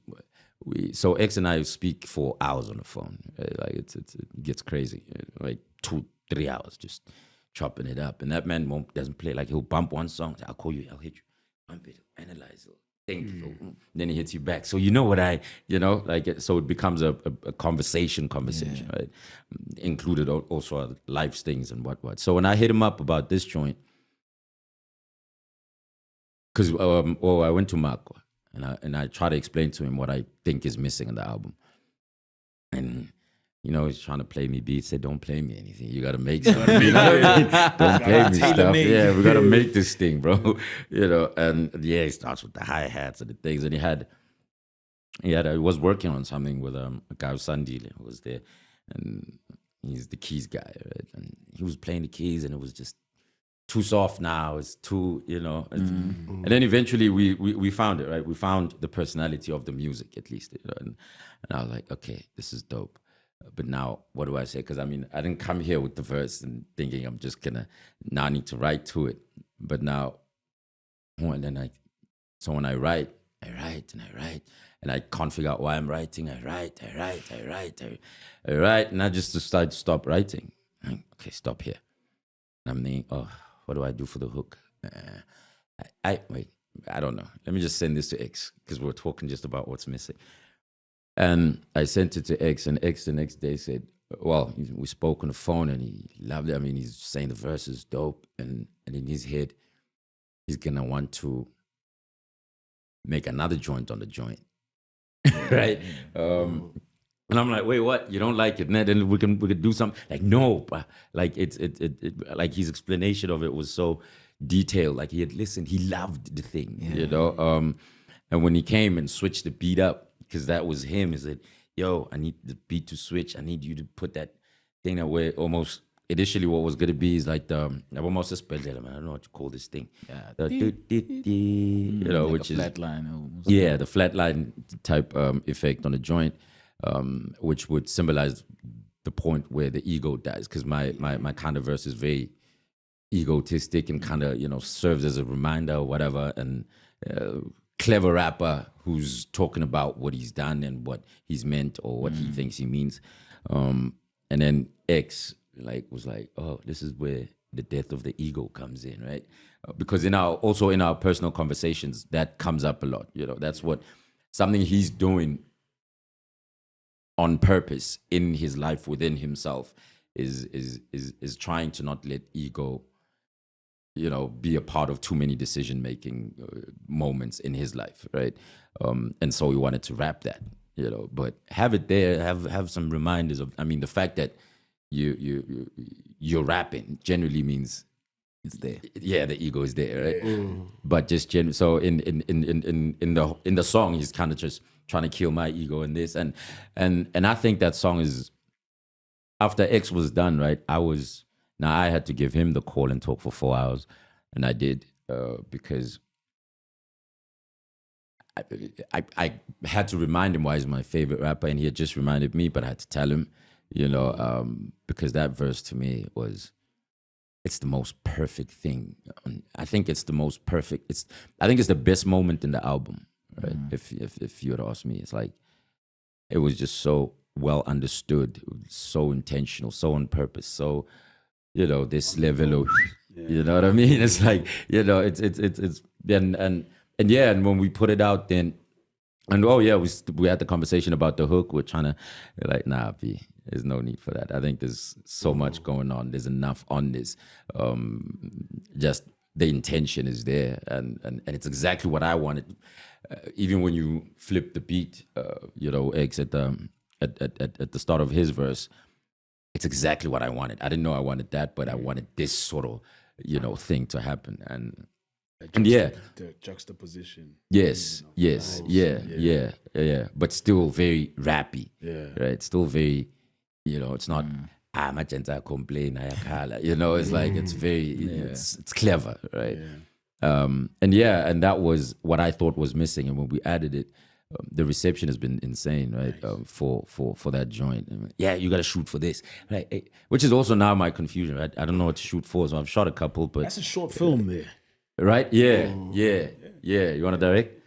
so X and I speak for hours on the phone. Like, it gets crazy. Like 2-3 hours just chopping it up. And that man doesn't play. Like, he'll bump one song. I'll call you, I'll hit you. Bump it, analyze it. Thank you. Then he hits you back. So so it becomes a conversation, right? Included also life things and what. So when I hit him up about this joint, because I went to Marco and I try to explain to him what I think is missing in the album, and he's trying to play me beats. Said, don't play me anything. You got to make something. Don't play me stuff. Yeah, we got to make this thing, bro. And he starts with the hi-hats and the things. And he was working on something with a guy, Sandile, who was there. And he's the keys guy, right? And he was playing the keys, and it was just too soft now. It's too, And then eventually we found it, right? We found the personality of the music, at least. And I was like, okay, this is dope. But now, what do I say? Because I mean, I didn't come here with the verse and thinking I'm just gonna now need to write to it. But now, and then when I write, and I can't figure out why I'm writing. I write, and I just decide to stop writing. Okay, stop here. And I'm thinking, what do I do for the hook? I don't know. Let me just send this to X, because we're talking just about what's missing. And I sent it to X, and X the next day said, well, we spoke on the phone, and he loved it. I mean, he's saying the verse is dope, and in his head, he's going to want to make another joint on the joint, right? And I'm like, wait, what? You don't like it? And then we could do something. Like, no, but like it like his explanation of it was so detailed. Like he had listened, he loved the thing, you know. And when he came and switched the beat up, because that was him, he said, yo, I need the beat to switch. I need you to put that thing that way almost. Initially, what was gonna be is like the I don't know what to call this thing. You know, like which a is flat line almost. yeah, the flatline type effect on the joint, which would symbolize the point where the ego dies. Because my kind of verse is very egotistic and kind of, you know, serves as a reminder or whatever. And clever rapper who's talking about what he's done and what he's meant or what he thinks he means. And then X was like, oh, this is where the death of the ego comes in, right? Because in our personal conversations, that comes up a lot. You know, that's something he's doing on purpose in his life within himself is trying to not let ego, you know, be a part of too many decision-making moments in his life, right? And so we wanted to rap that, you know, but have it there, have some reminders of, I mean, the fact that you're rapping generally means it's there. Yeah, the ego is there, right? But just so in the song, he's kind of just trying to kill my ego in this, and I think that song is after X was done, right? I had to give him the call and talk for 4 hours, and I did because I had to remind him why he's my favorite rapper, and he had just reminded me, but I had to tell him, you know, because that verse to me it's the most perfect thing. I think it's the most perfect. I think it's the best moment in the album, right? If you had asked me, it's like it was just so well understood, so intentional, so on purpose, so, you know, this level of, you know what I mean? It's like, you know, it's and yeah, and when we put it out, then, and oh yeah, we had the conversation about the hook. We're trying to, like, nah, B, there's no need for that. I think there's so much going on. There's enough on this. Just the intention is there, and it's exactly what I wanted. Even when you flip the beat, you know, X at the start of his verse, it's exactly what I wanted. I didn't know I wanted that, but I wanted this sort of, you know, thing to happen. And yeah, the juxtaposition. Yes, you know, yes, yeah. But still very rappy. Yeah. Right. Still very, you know, it's not my gents complain, you know, it's like it's very it's clever, right? Yeah. And that was what I thought was missing. And when we added it, the reception has been insane, right? Nice. For that joint. Yeah, you got to shoot for this, right? Which is also now my confusion, right? I don't know what to shoot for, so I've shot a couple, but that's a short film there, right? Yeah. You want to direct?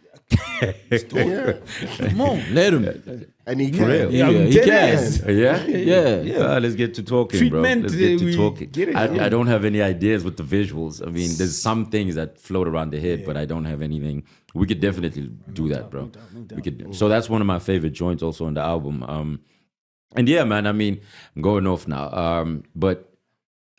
Come on, let him. And he can. Yeah, he can. Yeah. Let's get to talking, Treatment, bro. Let's get to talking. Get it, I don't have any ideas with the visuals. I mean, there's some things that float around the head, but I don't have anything. We could definitely do that, bro. No doubt. We could. So that's one of my favorite joints also on the album. And yeah, man, I mean, I'm going off now. But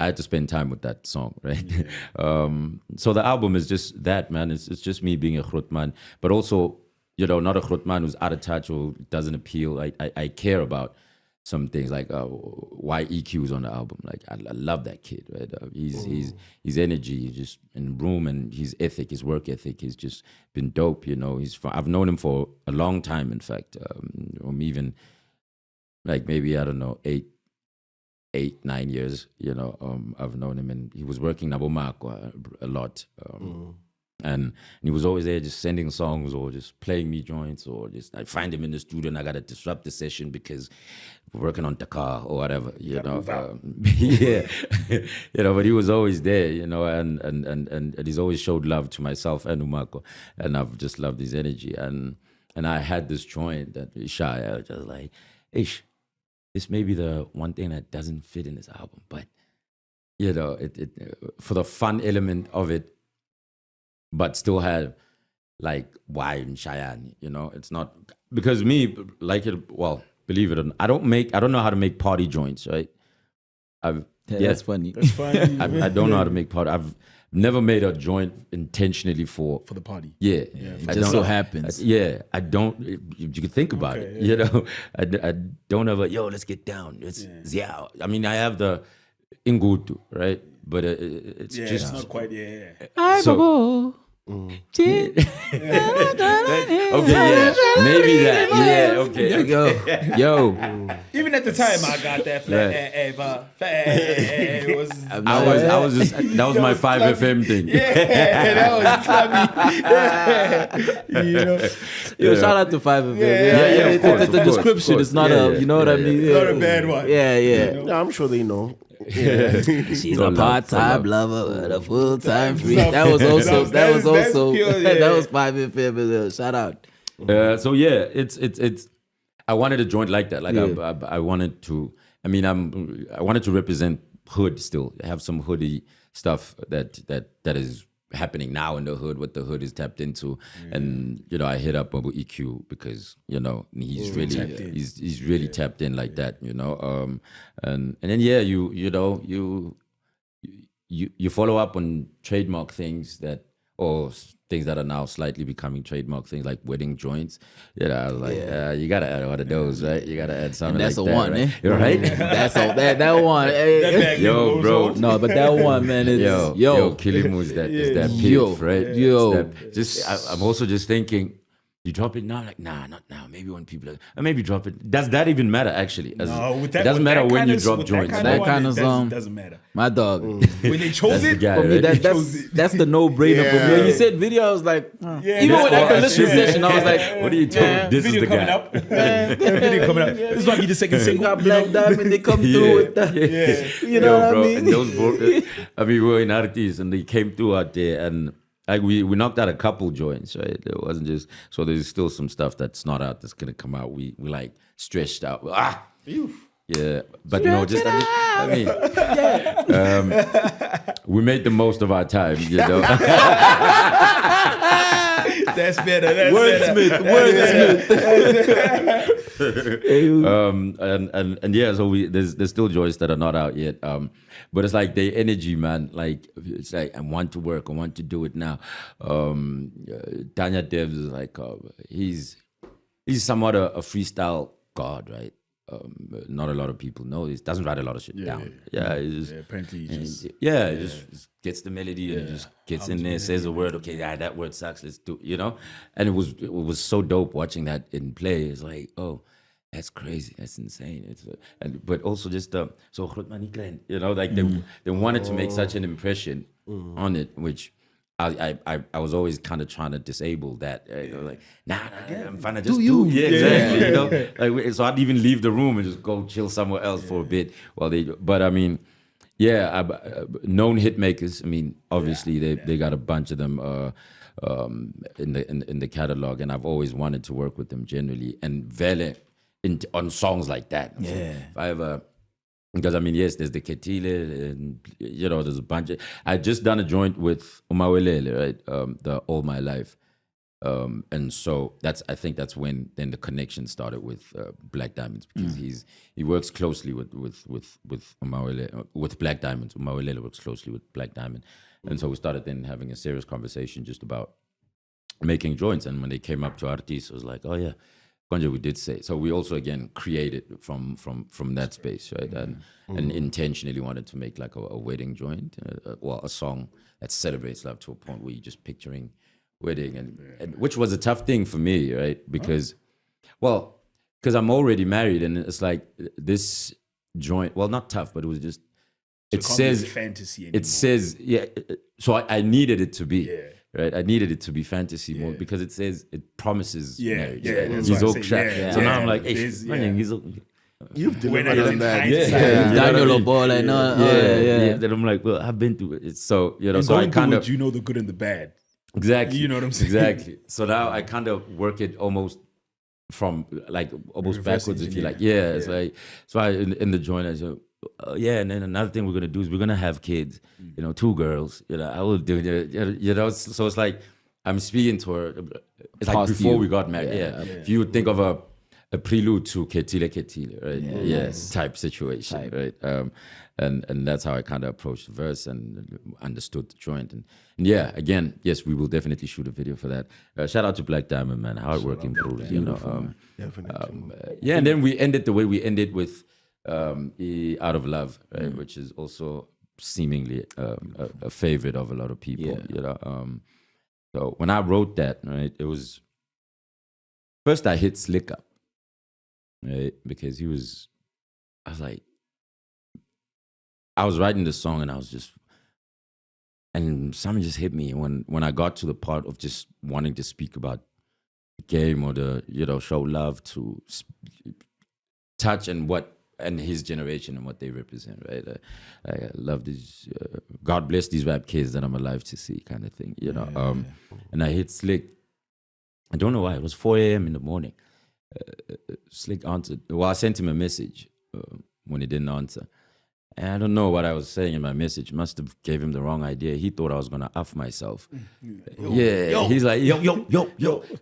I had to spend time with that song, right? Yeah. So the album is just that, man. It's just me being a Grootman, but also, you know, not a Grootman who's out of touch or doesn't appeal. I care about some things, like why EQ is on the album. Like I love that kid, right? His energy, he's just in room, and his ethic, his work ethic, has just been dope. You know, I've known him for a long time, in fact, even like maybe, I don't know, 8-9 years, you know. I've known him, and he was working Nabomakwa a lot, and he was always there, just sending songs or just playing me joints, or just I find him in the studio and I gotta disrupt the session because we're working on DAKAR or whatever, you know. Yeah, you know. But he was always there, you know, and he's always showed love to myself and Umako, and I've just loved his energy. And I had this joint that I was just like, ish. This may be the one thing that doesn't fit in this album, but, you know, it for the fun element of it, but still have like why and Cheyenne, you know. It's not because me, like it. Well, believe it or not, I don't know how to make party joints, right? That's funny. That's fine. I don't know how to make party. never made a joint intentionally for the party. Yeah, It just so happens. I don't. You could think about it. You know, I don't ever. Yo, let's get down. It's I mean, I have the Ingutu, right? But it's just it's not quite. Yeah. So, okay, maybe that. Yeah, okay. Yo. Even at the time, I got that flat. It was. I was just that was my 5FM thing. Yeah, that was clubby. You know, Yo, shout out to 5 of them. Yeah, of course, the of course, description of course. is not Yeah, you know what I mean? not a bad one. Yeah. Yeah, I'm sure they know. She's No a love, part-time no lover, and a full-time free. That's That was also that's pure, yeah. that was 5 FM. Shout out. So yeah, it's. I wanted a joint like that. Like I wanted to. I mean, I wanted to represent hood still. Have some hoodie stuff that is happening now in the hood. What the hood is tapped into, and you know, I hit up Abu EQ because you know he's really he's really tapped in like that. You know, and then you follow up on trademark things or things that are now slightly becoming trademark things like wedding joints. You know, I was like, you gotta add one of those, right? You gotta add something That's like a that, one, right? eh? You're right. That's all that one. Hey. Yo, bro. No, but that one, man, is Yo, Kilimu is that Yo, pimp, right? yo. I'm also just thinking, you drop it now? Like, nah, not now. Maybe when people maybe drop it. Does that even matter, actually? No, with that, it doesn't with matter that when kind you of- drop with joints. That kind of song. doesn't matter. My dog. When they chose That's the it, guy, For me, right? that's the no-brainer for me. When you said video, I was like, even when I could listen to session, I was like, What are you talking? This is video the coming guy. up. Video coming up. This might be the second you single. got Black Diamond, they come through with that. You know what bro, I mean? And those I mean, we were in artists and they came through out there and like we knocked out a couple joints, right? It wasn't just so there's still some stuff that's not out that's gonna come out. We like stretched out. Yeah, but no, just I mean, we made the most of our time, you know. That's better. That's Wordsmith. And yeah, so there's still joints that are not out yet. But it's like the energy, man. Like it's like I want to work, I want to do it now. Tanya Devs is like he's somewhat a freestyle god, right? Not a lot of people know this. Doesn't write a lot of shit down. Apparently, he just just gets the melody and just gets in there, says a word. Okay, that word sucks. Let's do, you know. And it was so dope watching that in play. It's like, oh, that's crazy. That's insane. But also just so you know, like they wanted to make such an impression on it, which. I was always kind of trying to disable that. Like, nah, I'm fine to just do. Yeah, exactly. You know, like so I'd even leave the room and just go chill somewhere else for a bit while they. But I mean, known hit makers. I mean, obviously they got a bunch of them in the catalog, and I've always wanted to work with them generally. And Vele on songs like that. Yeah, if I ever. Because I mean, yes, there's the Ketile, and you know, there's a bunch of. I just done a joint with Umawelele, right? The All My Life, and so I think that's when then the connection started with Black Diamonds because he works closely with Umawelele, with Black Diamonds. Umawelele works closely with Black Diamond, and so we started then having a serious conversation just about making joints. And when they came up to Artis, it was like, oh yeah. Konja, we did say so. We also again created from that space, right? And intentionally wanted to make like a wedding joint, or a song that celebrates love to a point where you're just picturing wedding, and which was a tough thing for me, right? Because, because I'm already married, and it's like this joint. Well, not tough, but it was just. It says fantasy. Anymore. It says So I needed it to be. Yeah. Right, I needed it to be fantasy more because it says it promises marriage. He's all crap. So now I'm like, hey, he's all. You've delivered on that. Daniel Obola, Then I'm like, well, I've been through it. So you know, and so I kind of you know the good and the bad. Exactly. You know what I'm saying? Exactly. So now I kind of work it almost from like almost backwards, if you like. Yeah. It's like so in the joint I said. And then another thing we're gonna do is we're gonna have kids, you know, 2 girls. You know, I will do it. You know, so it's like I'm speaking to her. It's like before we got married. If you would think of a prelude to Ketile, right? Yes, type situation, right? And that's how I kind of approached the verse and understood the joint. And yeah, again, yes, we will definitely shoot a video for that. Shout out to Black Diamond, man, hardworking crew, you know. Yeah, and then we ended the way we ended with Out of Love, right? Which is also seemingly a favorite of a lot of people, you know. So when I wrote that, right, it was first I hit Slick up, right, because I was like, I was writing this song and and something just hit me when I got to the part of just wanting to speak about the game or show love to Touch and his generation and what they represent, right? I love these, God bless these rap kids that I'm alive to see, kind of thing, you know. And I hit Slick. I don't know why. It was 4 a.m. in the morning. Slick answered. Well, I sent him a message when he didn't answer. And I don't know what I was saying in my message. Must have gave him the wrong idea. He thought I was gonna F myself. He's like, yo.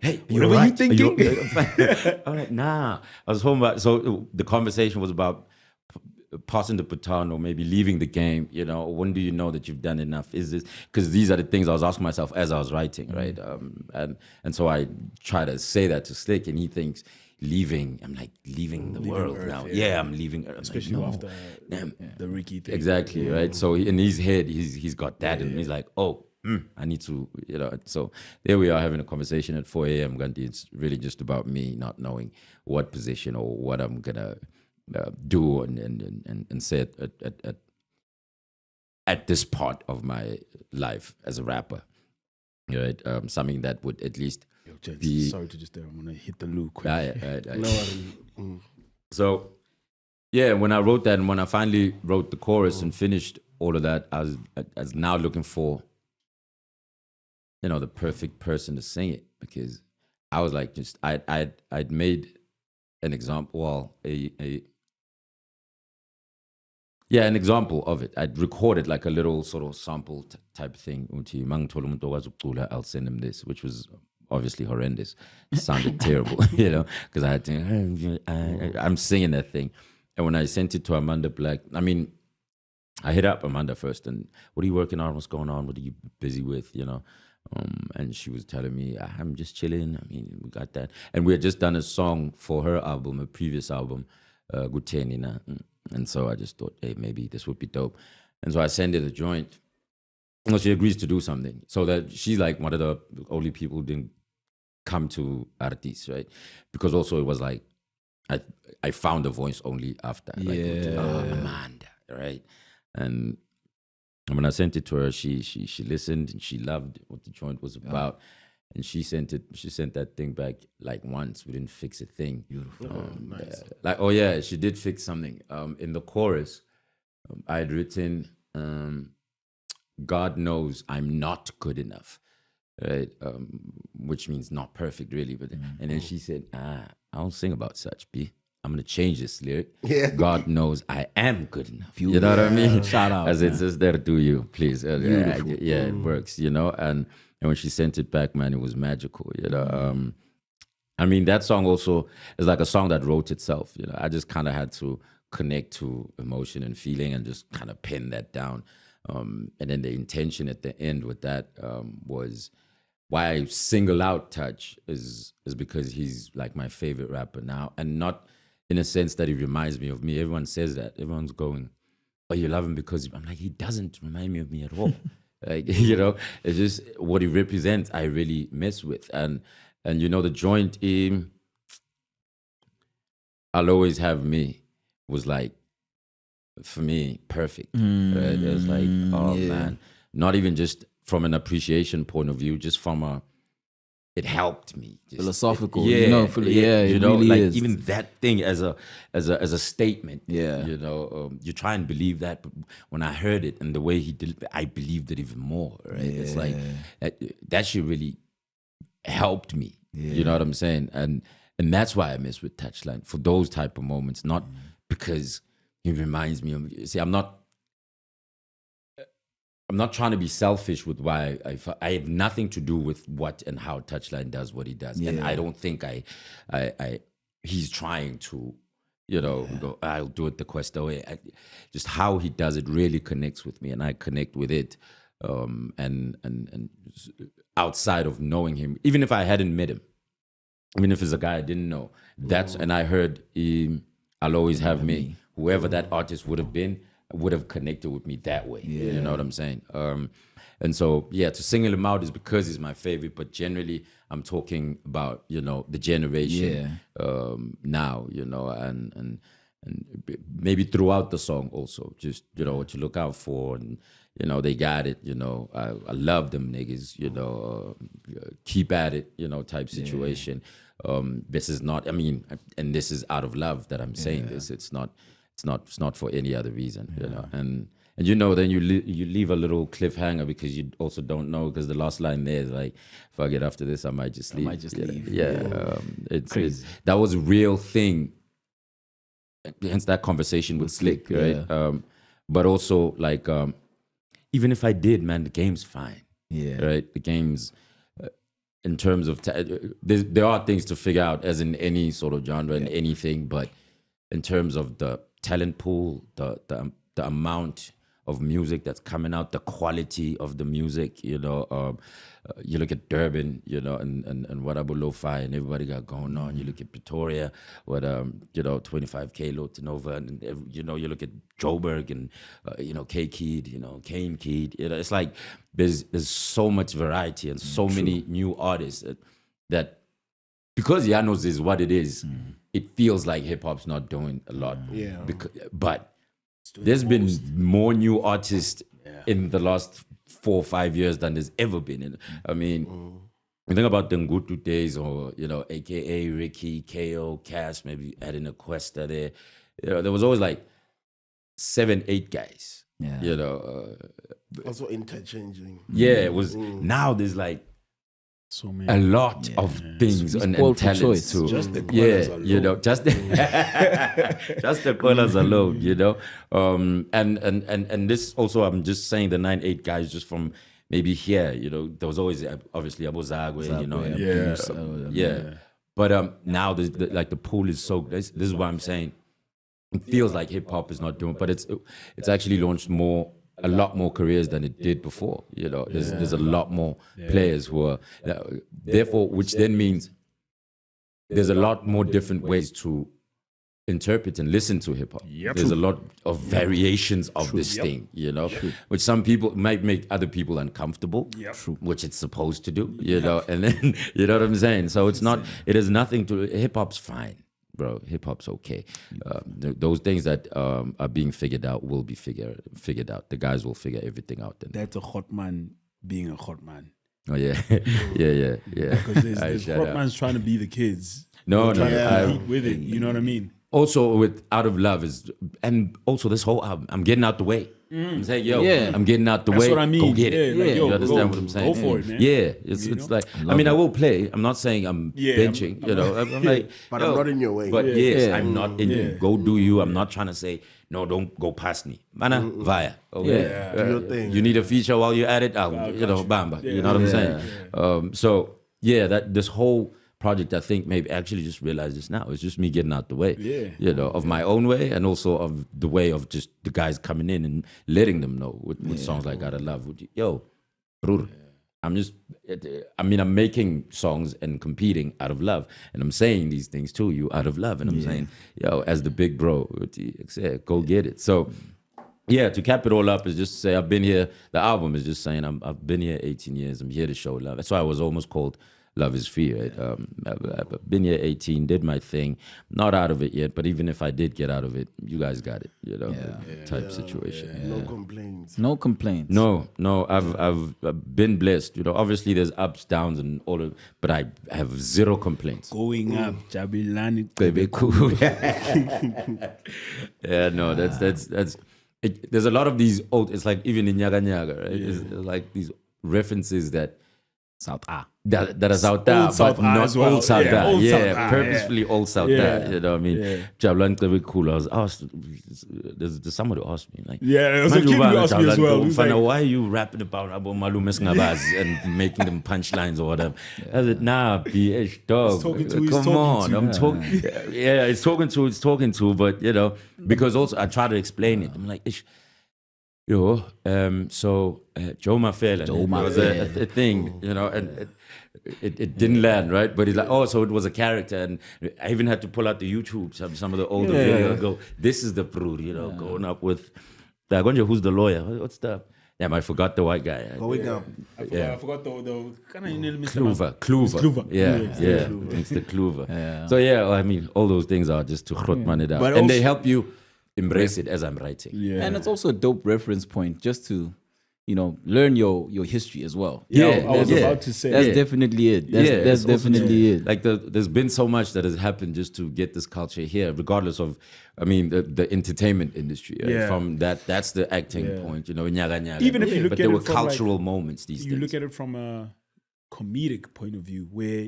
Hey, what were you thinking? I'm like, nah. I was home about. So the conversation was about passing the baton or maybe leaving the game. You know, when do you know that you've done enough? Is this because these are the things I was asking myself as I was writing, right? And so I try to say that to Slick, and he thinks. Leaving, I'm like, leaving the world Earth, now. Yeah, I'm leaving Earth. Especially after the Ricky thing. Exactly, right? So in his head, he's got that, and he's like, oh, I need to, you know. So there we are having a conversation at 4 a.m. Gandhi. It's really just about me not knowing what position or what I'm gonna do and say at this part of my life as a rapper, right? Something that would at least. Sorry to just there. I'm gonna hit the loo quick. So, yeah, when I wrote that and when I finally wrote the chorus and finished all of that, I was now looking for, you know, the perfect person to sing it, because I was like, I'd made an example, well, an example of it. I'd recorded like a little sort of sample type thing. I'll send him this, which was obviously horrendous. It sounded terrible, you know, because I had to, I'm singing that thing. And when I sent it to Amanda Black, I mean, I hit up Amanda first and, what are you working on? What's going on? What are you busy with, you know? And she was telling me, I'm just chilling. I mean, we got that. And we had just done a song for her album, a previous album, Gutenina. And so I just thought, hey, maybe this would be dope. And so I sent her the joint. Well, she agrees to do something. So that she's like one of the only people who didn't come to Artis, right? Because also it was like, I found a voice only after. Like, Amanda, right? And when I sent it to her, she listened and she loved what the joint was about. And she sent that thing back like once. We didn't fix a thing. Beautiful. Nice. She did fix something. In the chorus, I had written, God knows I'm not good enough, right? Which means not perfect, really. But and then she said, I don't sing about such, B. I'm gonna change this lyric. Yeah. God knows I am good enough. You know what I mean? Shout out. As it's just there to do you, please. It works, you know. And when she sent it back, man, it was magical, you know. I mean, that song also is like a song that wrote itself, you know. I just kind of had to connect to emotion and feeling and just kind of pin that down. And then the intention at the end with that was why I single out Touch is because he's like my favorite rapper now, and not in a sense that he reminds me of me. Everyone says that. Everyone's going, oh, you love him because I'm like, he doesn't remind me of me at all. Like, you know, it's just what he represents I really mess with. And you know, the joint I'll Always Have Me was like, for me, perfect. Right? It was like, man, not even just from an appreciation point of view, just from it helped me. Just, philosophical, you know, it really like is. Even that thing as a statement, Yeah. you know, you try and believe that, but when I heard it and the way he did it, I believed it even more, right? Yeah. It's like, that shit really helped me, you know what I'm saying? And that's why I mess with Touchline, for those type of moments, not because he reminds me of, see, I'm not trying to be selfish with why I have nothing to do with what and how Touchline does what he does. And I don't think he's trying to, go, I'll do it the Kwesta way. Just how he does it really connects with me, and I connect with it. And outside of knowing him, even if I hadn't met him, even if it's a guy I didn't know, and I heard I'll Always Have Me, whoever that artist would have been, would have connected with me that way. Yeah. You know what I'm saying? And so, to single him out is because he's my favorite, but generally I'm talking about, the generation now, and maybe throughout the song also, just, what you look out for, and, they got it, I love them niggas, keep at it, type situation. This is not, and this is out of love that I'm saying this. It's not for any other reason, and then you leave a little cliffhanger because you also don't know, because the last line there is like, if I get after this, I might just leave. It's that was a real thing. Hence that conversation with Slick, right? But also like, even if I did, man, the game's fine. Yeah. Right? The game's, in terms of, there are things to figure out, as in any sort of genre and anything, but in terms of the talent pool, the amount of music that's coming out, the quality of the music, you look at Durban, and whatever lo-fi and everybody got going on. You look at Pretoria, what 25K Lotinova, and you look at Joburg and K-Kid, Kane Kid. It's like there's so much variety and so many new artists that because Janos is what it is, it feels like hip hop's not doing a lot. But there's been more new artists in the last 4 or 5 years than there's ever been. You think about the Ngutu days, or AKA Ricky, KO, Cash, maybe adding a Kwesta there. There was always like 7, 8 guys. Also interchanging. It was. Now there's like so many. A lot of things and talents too. Just the colors alone. Just the colors alone, and this also, I'm just saying the 9-8 guys just from maybe here, there was always obviously Abu Zagwe, but now the pool is so, this is what I'm saying. It feels like hip hop is not doing, but it's actually launched a lot more careers than it did before. There's a lot more players who are, therefore, which then means there's a lot more different ways to interpret and listen to hip hop. There's a lot of variations of this thing, which some people might make other people uncomfortable, which it's supposed to do, and then, you know what I'm saying? So it has nothing to, hip hop's fine. Bro, hip hop's okay. Those things that are being figured out will be figured out. The guys will figure everything out. Then. That's a hot man being a hot man. Oh yeah, yeah. Because there's hot man's trying to be the kids. No, trying to compete with it. You know what I mean? Also, with Out of Love and also this whole album, I'm getting out the way. I'm saying, I'm getting out the way. That's what I mean. Go get it. You understand what I'm saying? Go for it, man. Yeah, it's like, I will play. I'm not saying I'm benching. I'm like, but I'm not in your way. But I'm not in you. Go do you. I'm not trying to say, no, don't go past me. Mana, via. Okay. Do your thing. You need a feature while you're at it. Bamba. You know what I'm saying? So this whole project, I think maybe actually just realized this now. It's just me getting out the way, of my own way, and also of the way of just the guys coming in and letting them know with songs like Out of Love. Brother, I'm making songs and competing out of love, and I'm saying these things to you out of love, and I'm saying, as the big bro, go get it. So, to cap it all up is just to say I've been here. The album is just saying I've been here 18 years. I'm here to show love. That's why I was almost called Love is Free, right? I've been here 18, did my thing. Not out of it yet, but even if I did get out of it, you guys got it, type situation. No complaints. No complaints. No, I've been blessed. Obviously there's ups, downs, and all of, but I have zero complaints. Going up, Jabilani. Baby, cool. That's. There's a lot of these old. It's like even in Nyaga Nyaga, right? It's like these references that. South A. that is out there, Old South but not as well. Old South Yeah, there. Old South Yeah, purposefully Old South there. You know what I mean? Jabulani very cool. I was asked, there's somebody who asked me, like, Yeah, it was a kid who asked me as well. He was like, why are you rapping about Abu Malume Ngabaz and making them punchlines or whatever? I said, nah, BH dog. Come on, I'm talking. Yeah, it's talking to, but you know, because also I try to explain it. I'm like, ish. Yo, so Joe Mafela was a thing, you know, and it didn't land, right? But he's like, oh, so it was a character, and I even had to pull out the YouTube, some of the older videos. Go, this is the prude, you know, going up with the who's the lawyer? What's the? Damn, I forgot the white guy. Going up. I forgot the Kluver. Yeah. It's the Kluver. So yeah, I mean, all those things are just to man it out, but and also, they help you embrace it as I'm writing. Yeah. And it's also a dope reference point just to, you know, learn your history as well. I was about to say that's definitely it. That's definitely it. Like there's been so much that has happened just to get this culture here, regardless of, I mean, the entertainment industry. From that's the acting point, you know, nyaga. Even if you look but at there it were from cultural like, moments these days. You look at it from a comedic point of view where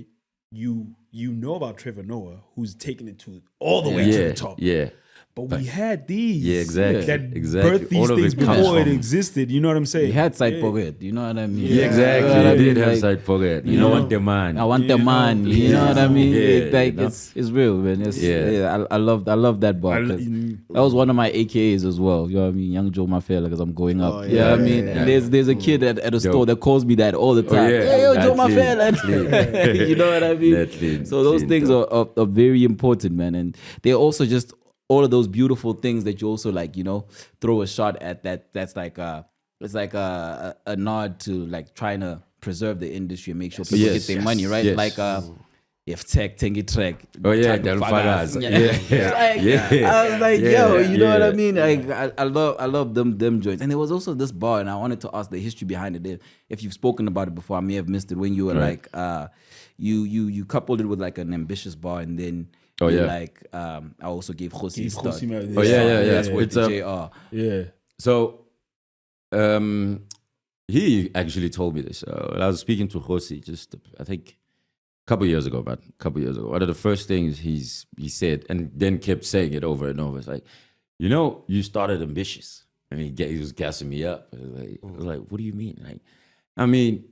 you know about Trevor Noah, who's taken it to all the way to the top. Yeah. But we had these. Yeah, exactly. That exactly. birthed these things before it existed. You know what I'm saying? We had side pocket. You know what I mean? Yeah, exactly. We did have side pocket. You know, want the man. I want the man. You know what I mean? It's real, man. I love that bar. That was one of my AKAs as well. You know what I mean? Young Joe Mafela, because I'm going up. I mean? There's a kid at a store that calls me that all the time. Hey, yo, Joe Mafela. You know what I mean? So those things are very important, man. And they're also just all of those beautiful things that you also like, you know, throw a shot at that's like it's like a nod to like trying to preserve the industry and make sure people get their money, right? Like if tech tengi track. Oh yeah, Del Fagas. I was like, yo, you know what I mean? Like I love them joints. And there was also this bar, and I wanted to ask the history behind it. If you've spoken about it before, I may have missed it when you were like you coupled it with like an ambitious bar, and then like I also gave Khosi a start. That's what JR. Yeah. So he actually told me this. I was speaking to Khosi just I think a couple years ago. One of the first things he said, and then kept saying it over and over. It's like, you know, you started ambitious. I mean, he was gassing me up. I was like, what do you mean? Like, I mean,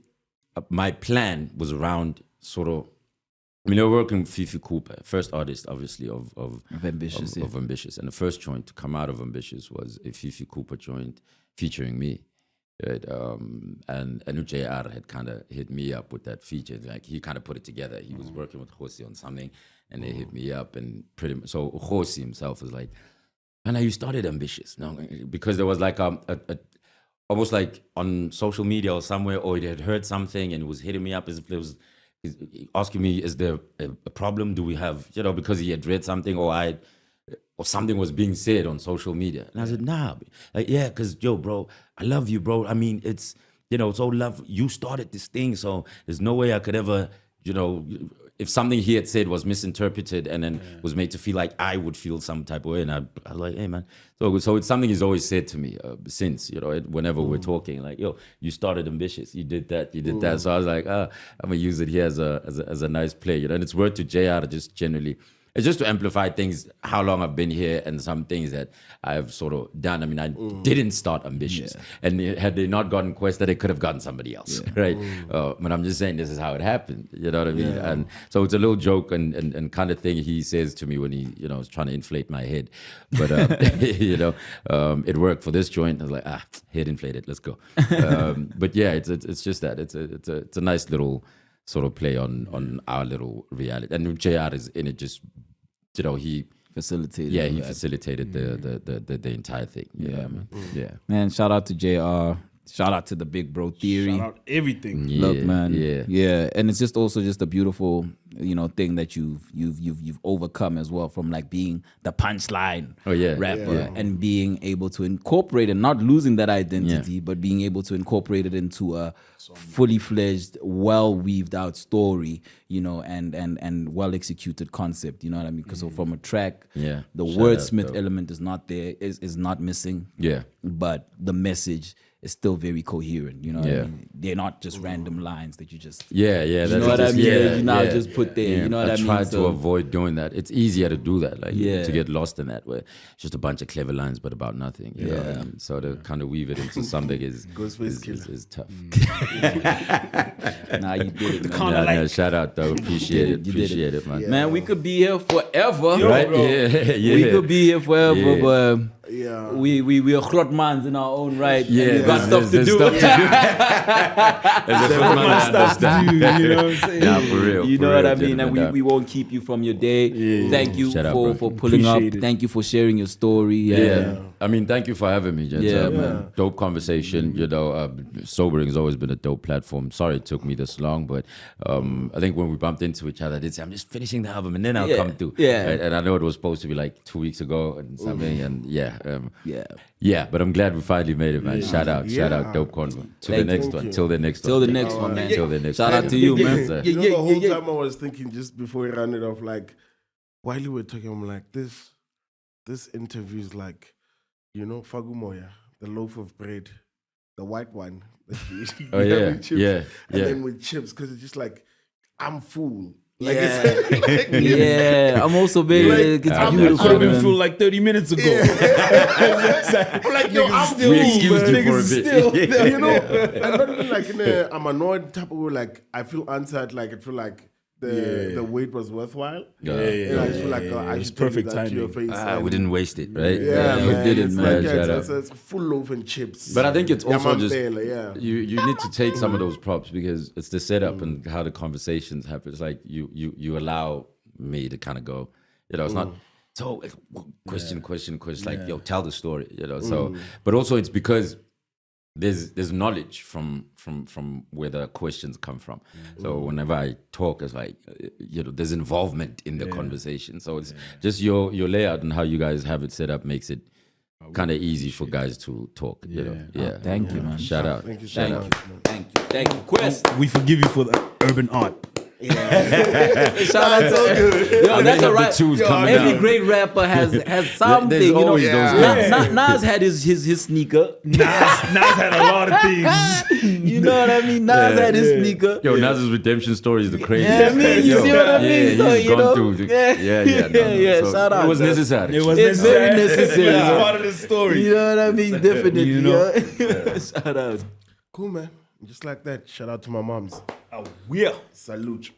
my plan was around sort of. I mean, I was working with Fifi Cooper, first artist, obviously, of Ambitious. Of Ambitious. And the first joint to come out of Ambitious was a Fifi Cooper joint featuring me. Right? And JR had kind of hit me up with that feature. Like, he kind of put it together. He was working with Khosi on something, and they hit me up. And pretty much, so Khosi himself was like, and you started Ambitious. No, because there was like almost like on social media or somewhere, or he had heard something and was hitting me up as if it was, he's asking me, is there a problem? Do we have, you know, because he had read something or something was being said on social media. And I said, nah, like, yeah, because, yo, bro, I love you, bro. I mean, it's, you know, it's all love. You started this thing, so there's no way I could ever, you know, if something he had said was misinterpreted and then was made to feel like I would feel some type of way. And I was like, hey, man. So it's something he's always said to me since, you know, whenever we're talking, like, yo, you started Ambitious. You did that. So I was like, I'm going to use it here as a nice play. You know, and it's word to JR just generally. It's just to amplify things, how long I've been here and some things that I've sort of done. I mean, I didn't start Ambitious. And had they not gotten Kwesta, they could have gotten somebody else, right? But I'm just saying this is how it happened. You know what I mean? Yeah. And so it's a little joke and kind of thing he says to me when he, you know, is trying to inflate my head. But, you know, it worked for this joint. I was like, head inflated, let's go. But yeah, it's just that. It's a nice little sort of play on our little reality. And JR is in it just, you know, he facilitated. Yeah, he facilitated the entire thing. Man, shout out to JR. Shout out to the Big Bro Theory. Shout out everything. Look, man. Yeah. And it's just also just a beautiful, you know, thing that you've overcome as well, from like being the punchline rapper and being able to incorporate and not losing that identity, but being able to incorporate it into a fully fledged, well weaved out story, you know, and well executed concept. You know what I mean? Because so from a track, the wordsmith element is not there, is not missing. Yeah. But the message is still very coherent. You know what I Yeah. mean? They're not just random lines that you just Yeah. you That's know what I just- mean? Yeah, You now yeah, just put there. yeah. You know what I mean? try to So- avoid doing that. It's easier to do that, like Yeah. to get lost in that, where it's just a bunch of clever lines but about nothing. You know? And so to kind of weave it into something is tough. Nah, you did it, man. Kinda like- Shout out though. Appreciate it. You did Appreciate it, man. Man, we could be here forever. Right? Yeah. We could be here forever, Yeah. but Yeah. we are chlotmans in our own right. Yeah, and we got stuff to there's do. There's a good man stuff to do, you know what I'm saying? Nah, for real. You for know real, what I mean? And gentlemen, we won't keep you from your day. Thank you Shout out, bro. for pulling Appreciate up. it. Thank you for sharing your story. Yeah. I mean, thank you for having me, gents. Yeah, Man. Dope conversation. You know, Sobering has always been a dope platform. Sorry it took me this long, but I think when we bumped into each other, I did say, I'm just finishing the album and then I'll come through. Yeah. And I know it was supposed to be like 2 weeks ago and something. And Yeah. yeah, but I'm glad we finally made it, man. Shout out, dope convo. To the next one, till the next one. Till the next one, man. Till the next Shout one. out to you, man. Sir. You know, the whole time I was thinking, just before we ran it off, like, while you were talking, I'm like, this interview is like, you know, fagumoya, the loaf of bread, the white one. That you eat Oh, yeah, with chips, yeah, And yeah. then with chips, because it's just like, I'm full. Like, Yeah. it's, like, Yeah, I'm also very. Like, it's I'm- beautiful, Could have been man. full like 30 minutes ago. I'm like, yo, I'm full. We excused you for a Still, bit. you know, I'm not even like in a, I'm annoyed type of way. Like, I feel answered. Like, I feel like the wait was worthwhile. And I just feel like I It's should tell you perfect that to your timing. face. We didn't waste it, right? Yeah, we man. did it, It's man. like, Shout out. it's full loaf and chips. But I think it's also just yeah. you need to take some of those props because it's the setup and how the conversations happen. It's like you allow me to kind of go, you know, it's not so question, like, yo, tell the story, you know. So but also it's because there's knowledge from where the questions come from. So whenever I talk, it's like, you know, there's involvement in the conversation. So it's just your layout and how you guys have it set up makes it kind of easy for guys to talk. You know, yeah. Thank you, man. Shout out. Thank you so much, man. Thank you, Quest. We forgive you for the urban art. Shout out to yo, that's the a right. twos come Every down. great rapper has something. There's You know, always those Nas had his sneaker. Nas had a lot of things. You know what I mean? Nas had his sneaker. Yo, Naz's redemption story is the craziest. Yeah, I mean, you Yo, see what I mean? Yeah, So, he's you gone know, through. The, yeah, yeah, So shout out, It was though. necessary. It was It's very necessary. It's Yeah. part of the story. You know what I mean? Definitely. You know? Yeah. Shout out. Cool, man. Just like that. Shout out to my moms. Yeah. Salute.